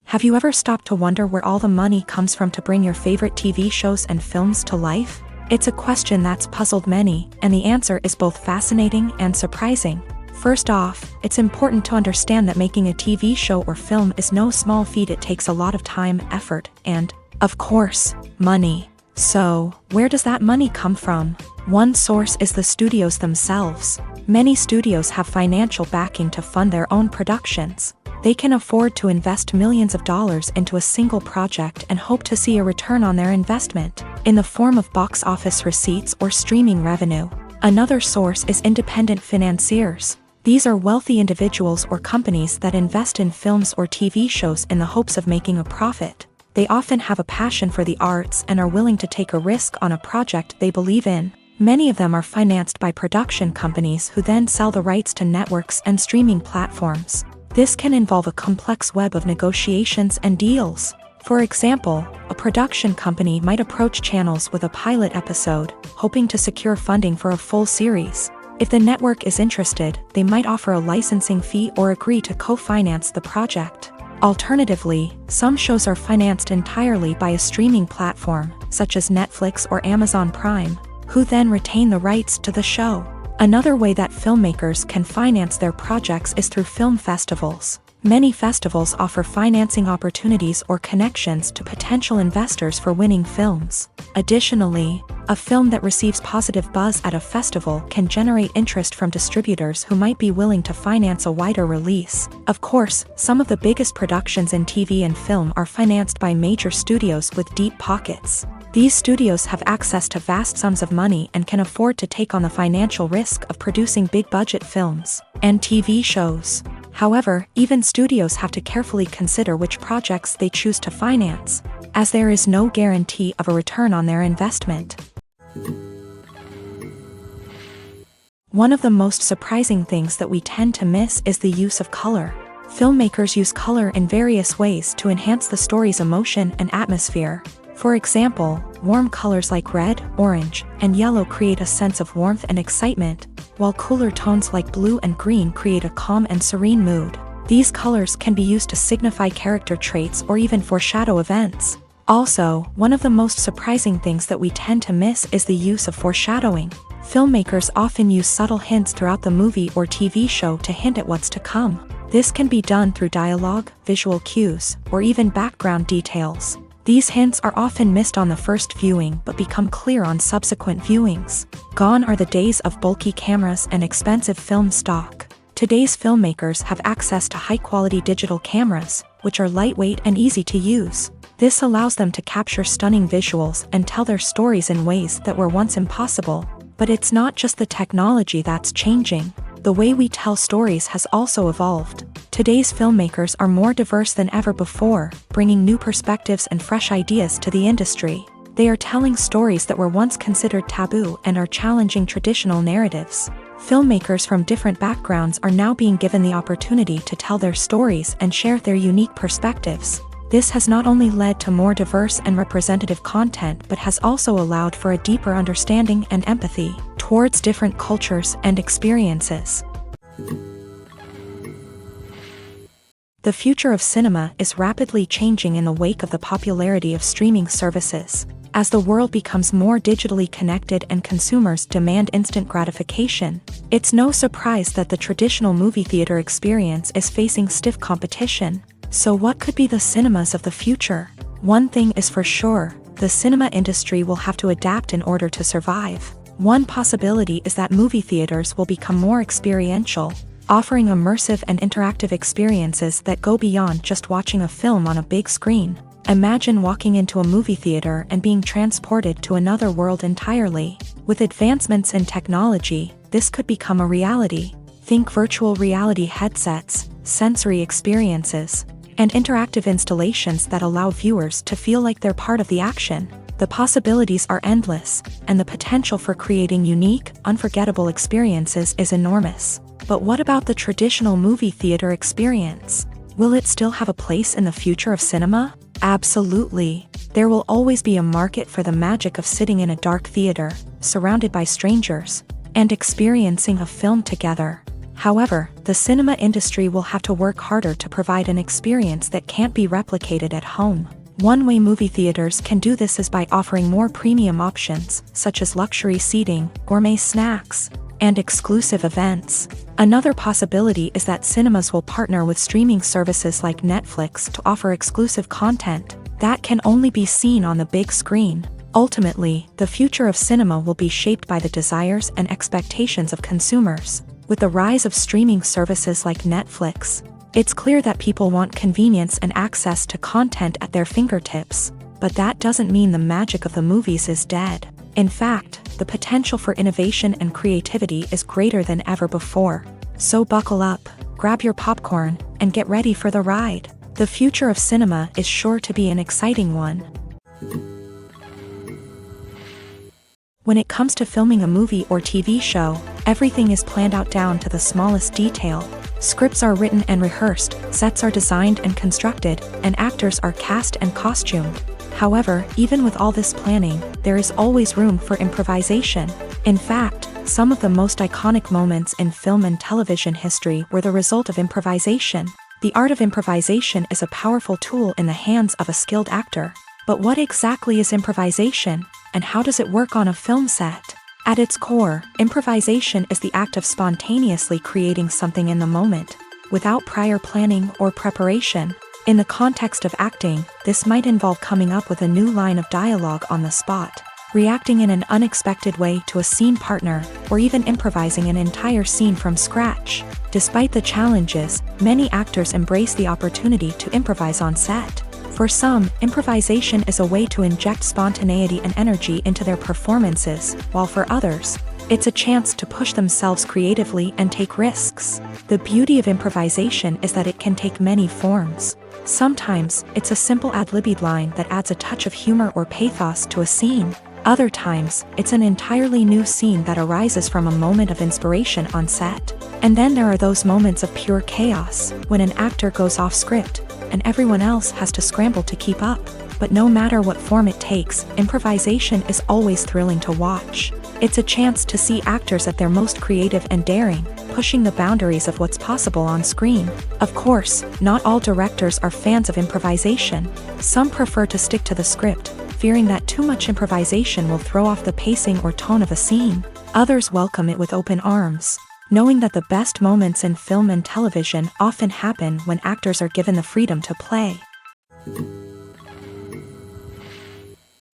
Have you ever stopped to wonder where all the money comes from to bring your favorite TV shows and films to life? It's a question that's puzzled many, and the answer is both fascinating and surprising. First off, it's important to understand that making a TV show or film is no small feat. It takes a lot of time, effort, and, of course, money. So, where does that money come from? One source is the studios themselves. Many studios have financial backing to fund their own productions. They can afford to invest millions of dollars into a single project and hope to see a return on their investment, in the form of box office receipts or streaming revenue. Another source is independent financiers. These are wealthy individuals or companies that invest in films or TV shows in the hopes of making a profit. They often have a passion for the arts and are willing to take a risk on a project they believe in. Many of them are financed by production companies who then sell the rights to networks and streaming platforms. This can involve a complex web of negotiations and deals. For example, a production company might approach channels with a pilot episode, hoping to secure funding for a full series. If the network is interested, they might offer a licensing fee or agree to co-finance the project. Alternatively, some shows are financed entirely by a streaming platform, such as Netflix or Amazon Prime, who then retain the rights to the show. Another way that filmmakers can finance their projects is through film festivals. Many festivals offer financing opportunities or connections to potential investors for winning films. Additionally, a film that receives positive buzz at a festival can generate interest from distributors who might be willing to finance a wider release. Of course, some of the biggest productions in TV and film are financed by major studios with deep pockets. These studios have access to vast sums of money and can afford to take on the financial risk of producing big-budget films and TV shows. However, even studios have to carefully consider which projects they choose to finance, as there is no guarantee of a return on their investment. One of the most surprising things that we tend to miss is the use of color. Filmmakers use color in various ways to enhance the story's emotion and atmosphere. For example, warm colors like red, orange, and yellow create a sense of warmth and excitement, while cooler tones like blue and green create a calm and serene mood. These colors can be used to signify character traits or even foreshadow events. Also, one of the most surprising things that we tend to miss is the use of foreshadowing. Filmmakers often use subtle hints throughout the movie or TV show to hint at what's to come. This can be done through dialogue, visual cues, or even background details. These hints are often missed on the first viewing but become clear on subsequent viewings. Gone are the days of bulky cameras and expensive film stock. Today's filmmakers have access to high-quality digital cameras, which are lightweight and easy to use. This allows them to capture stunning visuals and tell their stories in ways that were once impossible. But it's not just the technology that's changing. The way we tell stories has also evolved. Today's filmmakers are more diverse than ever before, bringing new perspectives and fresh ideas to the industry. They are telling stories that were once considered taboo and are challenging traditional narratives. Filmmakers from different backgrounds are now being given the opportunity to tell their stories and share their unique perspectives. This has not only led to more diverse and representative content but has also allowed for a deeper understanding and empathy towards different cultures and experiences. The future of cinema is rapidly changing in the wake of the popularity of streaming services. As the world becomes more digitally connected and consumers demand instant gratification, it's no surprise that the traditional movie theater experience is facing stiff competition. So what could be the cinemas of the future? One thing is for sure, the cinema industry will have to adapt in order to survive. One possibility is that movie theaters will become more experiential, offering immersive and interactive experiences that go beyond just watching a film on a big screen. Imagine walking into a movie theater and being transported to another world entirely. With advancements in technology, this could become a reality. Think virtual reality headsets, sensory experiences, and interactive installations that allow viewers to feel like they're part of the action. The possibilities are endless, and the potential for creating unique, unforgettable experiences is enormous. But what about the traditional movie theater experience? Will it still have a place in the future of cinema? Absolutely. There will always be a market for the magic of sitting in a dark theater, surrounded by strangers, and experiencing a film together. However, the cinema industry will have to work harder to provide an experience that can't be replicated at home. One way movie theaters can do this is by offering more premium options, such as luxury seating, gourmet snacks, and exclusive events. Another possibility is that cinemas will partner with streaming services like Netflix to offer exclusive content that can only be seen on the big screen. Ultimately, the future of cinema will be shaped by the desires and expectations of consumers. With the rise of streaming services like Netflix, it's clear that people want convenience and access to content at their fingertips. But that doesn't mean the magic of the movies is dead. In fact, the potential for innovation and creativity is greater than ever before. So buckle up, grab your popcorn, and get ready for the ride. The future of cinema is sure to be an exciting one. When it comes to filming a movie or TV show, everything is planned out down to the smallest detail. Scripts are written and rehearsed, sets are designed and constructed, and actors are cast and costumed. However, even with all this planning, there is always room for improvisation. In fact, some of the most iconic moments in film and television history were the result of improvisation. The art of improvisation is a powerful tool in the hands of a skilled actor. But what exactly is improvisation, and how does it work on a film set? At its core, improvisation is the act of spontaneously creating something in the moment, without prior planning or preparation. In the context of acting, this might involve coming up with a new line of dialogue on the spot, reacting in an unexpected way to a scene partner, or even improvising an entire scene from scratch. Despite the challenges, many actors embrace the opportunity to improvise on set. For some, improvisation is a way to inject spontaneity and energy into their performances, while for others, it's a chance to push themselves creatively and take risks. The beauty of improvisation is that it can take many forms. Sometimes, it's a simple ad-libbed line that adds a touch of humor or pathos to a scene. Other times, it's an entirely new scene that arises from a moment of inspiration on set. And then there are those moments of pure chaos, when an actor goes off script, and everyone else has to scramble to keep up. But no matter what form it takes, improvisation is always thrilling to watch. It's a chance to see actors at their most creative and daring, pushing the boundaries of what's possible on screen. Of course, not all directors are fans of improvisation. Some prefer to stick to the script, fearing that too much improvisation will throw off the pacing or tone of a scene. Others welcome it with open arms, knowing that the best moments in film and television often happen when actors are given the freedom to play.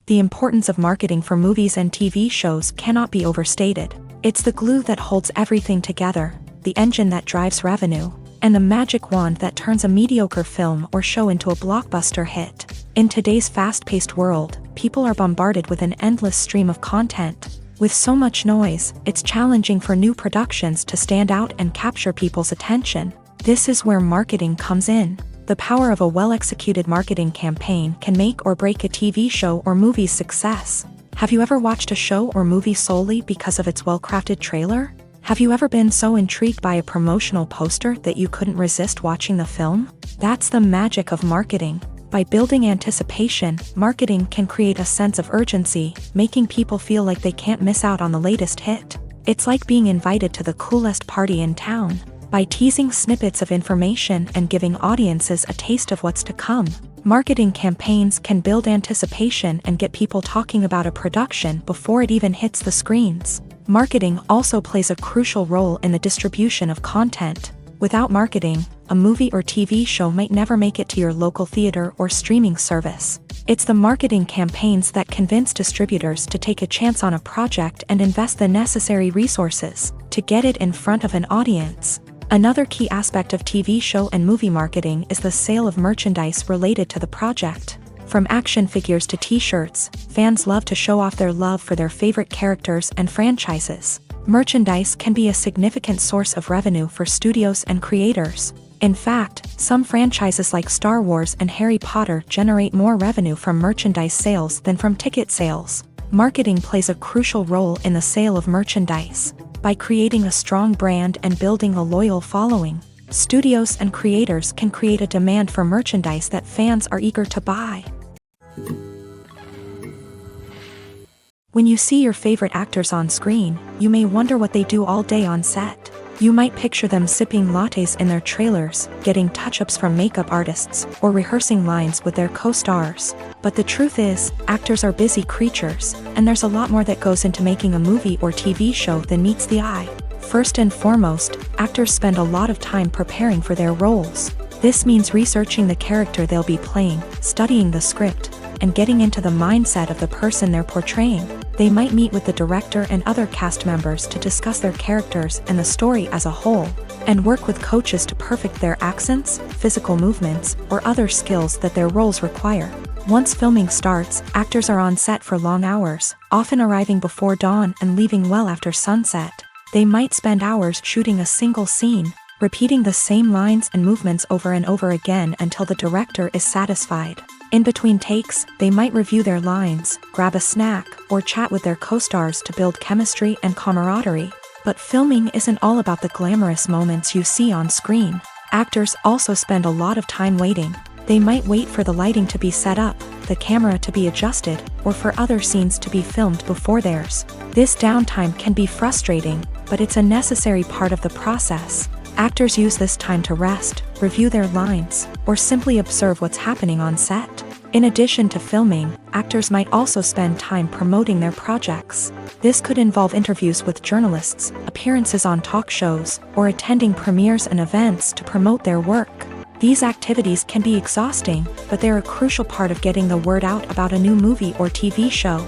The importance of marketing for movies and TV shows cannot be overstated. It's the glue that holds everything together, the engine that drives revenue, and the magic wand that turns a mediocre film or show into a blockbuster hit. In today's fast-paced world, people are bombarded with an endless stream of content. With so much noise, it's challenging for new productions to stand out and capture people's attention. This is where marketing comes in. The power of a well-executed marketing campaign can make or break a TV show or movie's success. Have you ever watched a show or movie solely because of its well-crafted trailer? Have you ever been so intrigued by a promotional poster that you couldn't resist watching the film? That's the magic of marketing. By building anticipation, marketing can create a sense of urgency, making people feel like they can't miss out on the latest hit. It's like being invited to the coolest party in town. By teasing snippets of information and giving audiences a taste of what's to come, marketing campaigns can build anticipation and get people talking about a production before it even hits the screens. Marketing also plays a crucial role in the distribution of content. Without marketing, a movie or TV show might never make it to your local theater or streaming service. It's the marketing campaigns that convince distributors to take a chance on a project and invest the necessary resources to get it in front of an audience. Another key aspect of TV show and movie marketing is the sale of merchandise related to the project. From action figures to t-shirts, fans love to show off their love for their favorite characters and franchises. Merchandise can be a significant source of revenue for studios and creators. In fact, some franchises like Star Wars and Harry Potter generate more revenue from merchandise sales than from ticket sales. Marketing plays a crucial role in the sale of merchandise. By creating a strong brand and building a loyal following, studios and creators can create a demand for merchandise that fans are eager to buy. When you see your favorite actors on screen, you may wonder what they do all day on set. You might picture them sipping lattes in their trailers, getting touch-ups from makeup artists, or rehearsing lines with their co-stars. But the truth is, actors are busy creatures, and there's a lot more that goes into making a movie or TV show than meets the eye. First and foremost, actors spend a lot of time preparing for their roles. This means researching the character they'll be playing, studying the script, and getting into the mindset of the person they're portraying. They might meet with the director and other cast members to discuss their characters and the story as a whole, and work with coaches to perfect their accents, physical movements, or other skills that their roles require. Once filming starts, actors are on set for long hours, often arriving before dawn and leaving well after sunset. They might spend hours shooting a single scene, repeating the same lines and movements over and over again until the director is satisfied. In between takes, they might review their lines, grab a snack, or chat with their co-stars to build chemistry and camaraderie. But filming isn't all about the glamorous moments you see on screen. Actors also spend a lot of time waiting. They might wait for the lighting to be set up, the camera to be adjusted, or for other scenes to be filmed before theirs. This downtime can be frustrating, but it's a necessary part of the process. Actors use this time to rest, review their lines, or simply observe what's happening on set. In addition to filming, actors might also spend time promoting their projects. This could involve interviews with journalists, appearances on talk shows, or attending premieres and events to promote their work. These activities can be exhausting, but they're a crucial part of getting the word out about a new movie or TV show.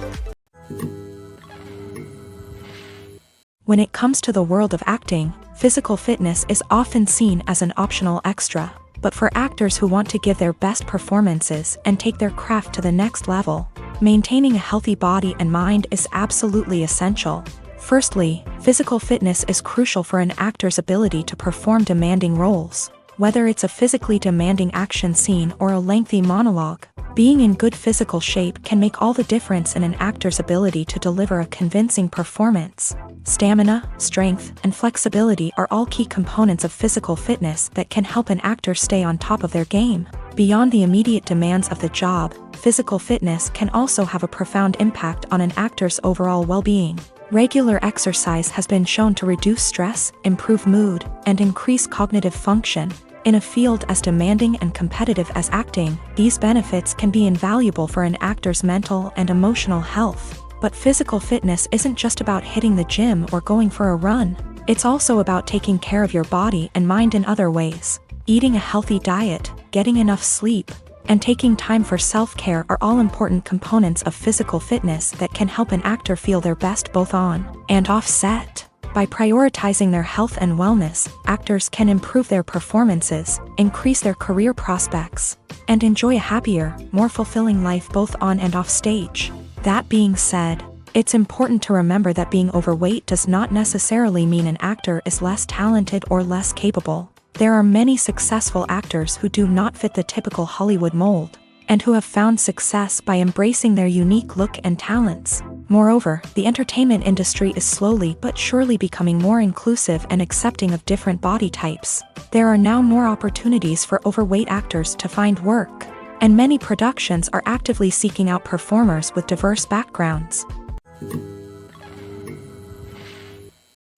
When it comes to the world of acting, physical fitness is often seen as an optional extra. But for actors who want to give their best performances and take their craft to the next level, maintaining a healthy body and mind is absolutely essential. Firstly, physical fitness is crucial for an actor's ability to perform demanding roles. Whether it's a physically demanding action scene or a lengthy monologue, being in good physical shape can make all the difference in an actor's ability to deliver a convincing performance. Stamina, strength, and flexibility are all key components of physical fitness that can help an actor stay on top of their game. Beyond the immediate demands of the job, physical fitness can also have a profound impact on an actor's overall well-being. Regular exercise has been shown to reduce stress, improve mood, and increase cognitive function. In a field as demanding and competitive as acting, these benefits can be invaluable for an actor's mental and emotional health. But physical fitness isn't just about hitting the gym or going for a run. It's also about taking care of your body and mind in other ways. Eating a healthy diet, getting enough sleep, and taking time for self-care are all important components of physical fitness that can help an actor feel their best both on and off set. By prioritizing their health and wellness, actors can improve their performances, increase their career prospects, and enjoy a happier, more fulfilling life both on and off stage. That being said, it's important to remember that being overweight does not necessarily mean an actor is less talented or less capable. There are many successful actors who do not fit the typical Hollywood mold, and who have found success by embracing their unique look and talents. Moreover, the entertainment industry is slowly but surely becoming more inclusive and accepting of different body types. There are now more opportunities for overweight actors to find work, and many productions are actively seeking out performers with diverse backgrounds.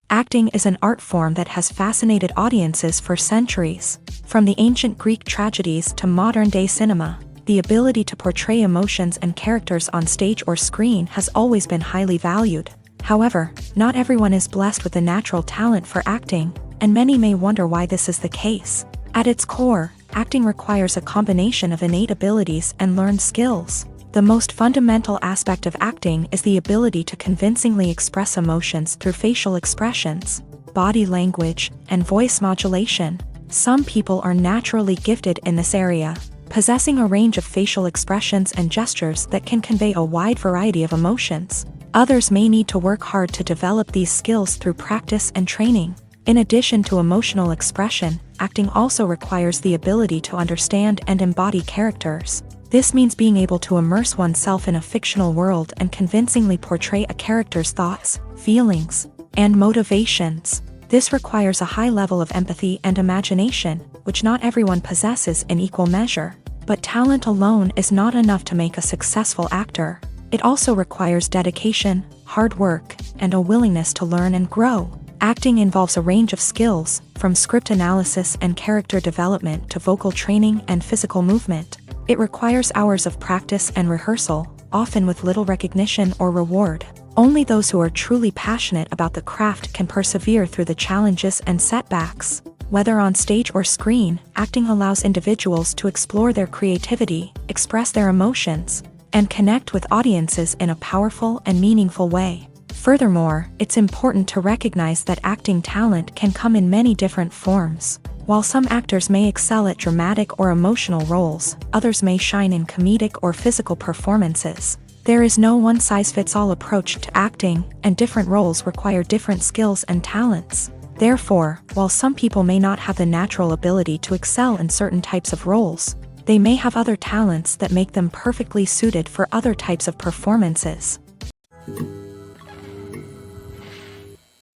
Acting is an art form that has fascinated audiences for centuries. From the ancient Greek tragedies to modern-day cinema, the ability to portray emotions and characters on stage or screen has always been highly valued. However, not everyone is blessed with a natural talent for acting, and many may wonder why this is the case. At its core, acting requires a combination of innate abilities and learned skills. The most fundamental aspect of acting is the ability to convincingly express emotions through facial expressions, body language, and voice modulation. Some people are naturally gifted in this area, possessing a range of facial expressions and gestures that can convey a wide variety of emotions. Others may need to work hard to develop these skills through practice and training. In addition to emotional expression, acting also requires the ability to understand and embody characters. This means being able to immerse oneself in a fictional world and convincingly portray a character's thoughts, feelings, and motivations. This requires a high level of empathy and imagination, which not everyone possesses in equal measure. But talent alone is not enough to make a successful actor. It also requires dedication, hard work, and a willingness to learn and grow. Acting involves a range of skills, from script analysis and character development to vocal training and physical movement. It requires hours of practice and rehearsal, often with little recognition or reward. Only those who are truly passionate about the craft can persevere through the challenges and setbacks. Whether on stage or screen, acting allows individuals to explore their creativity, express their emotions, and connect with audiences in a powerful and meaningful way. Furthermore, it's important to recognize that acting talent can come in many different forms. While some actors may excel at dramatic or emotional roles, others may shine in comedic or physical performances. There is no one-size-fits-all approach to acting, and different roles require different skills and talents. Therefore, while some people may not have the natural ability to excel in certain types of roles, they may have other talents that make them perfectly suited for other types of performances.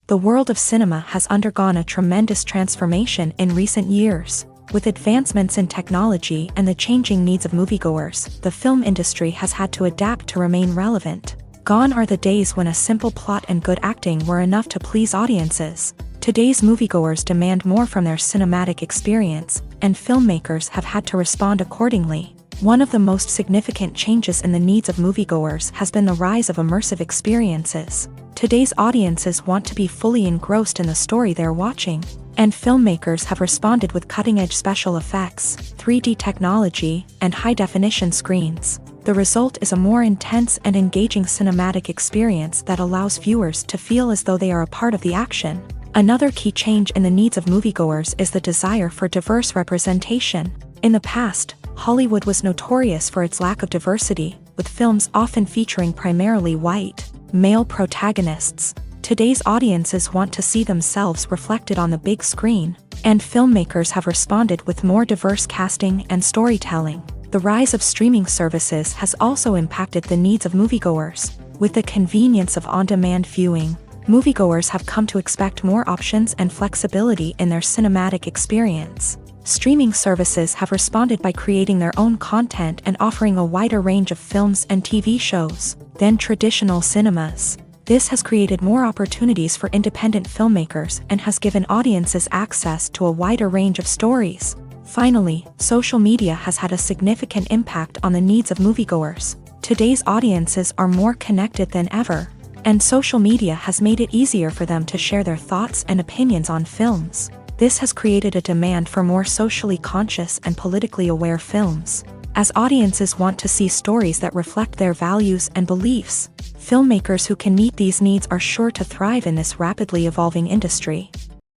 The world of cinema has undergone a tremendous transformation in recent years. With advancements in technology and the changing needs of moviegoers, the film industry has had to adapt to remain relevant. Gone are the days when a simple plot and good acting were enough to please audiences. Today's moviegoers demand more from their cinematic experience, and filmmakers have had to respond accordingly. One of the most significant changes in the needs of moviegoers has been the rise of immersive experiences. Today's audiences want to be fully engrossed in the story they're watching, and filmmakers have responded with cutting-edge special effects, 3D technology, and high-definition screens. The result is a more intense and engaging cinematic experience that allows viewers to feel as though they are a part of the action. Another key change in the needs of moviegoers is the desire for diverse representation. In the past, Hollywood was notorious for its lack of diversity, with films often featuring primarily white, male protagonists. Today's audiences want to see themselves reflected on the big screen, and filmmakers have responded with more diverse casting and storytelling. The rise of streaming services has also impacted the needs of moviegoers. With the convenience of on-demand viewing, moviegoers have come to expect more options and flexibility in their cinematic experience. Streaming services have responded by creating their own content and offering a wider range of films and TV shows than traditional cinemas. This has created more opportunities for independent filmmakers and has given audiences access to a wider range of stories. Finally, social media has had a significant impact on the needs of moviegoers. Today's audiences are more connected than ever, and social media has made it easier for them to share their thoughts and opinions on films. This has created a demand for more socially conscious and politically aware films. as audiences want to see stories that reflect their values and beliefs. Filmmakers who can meet these needs are sure to thrive in this rapidly evolving industry.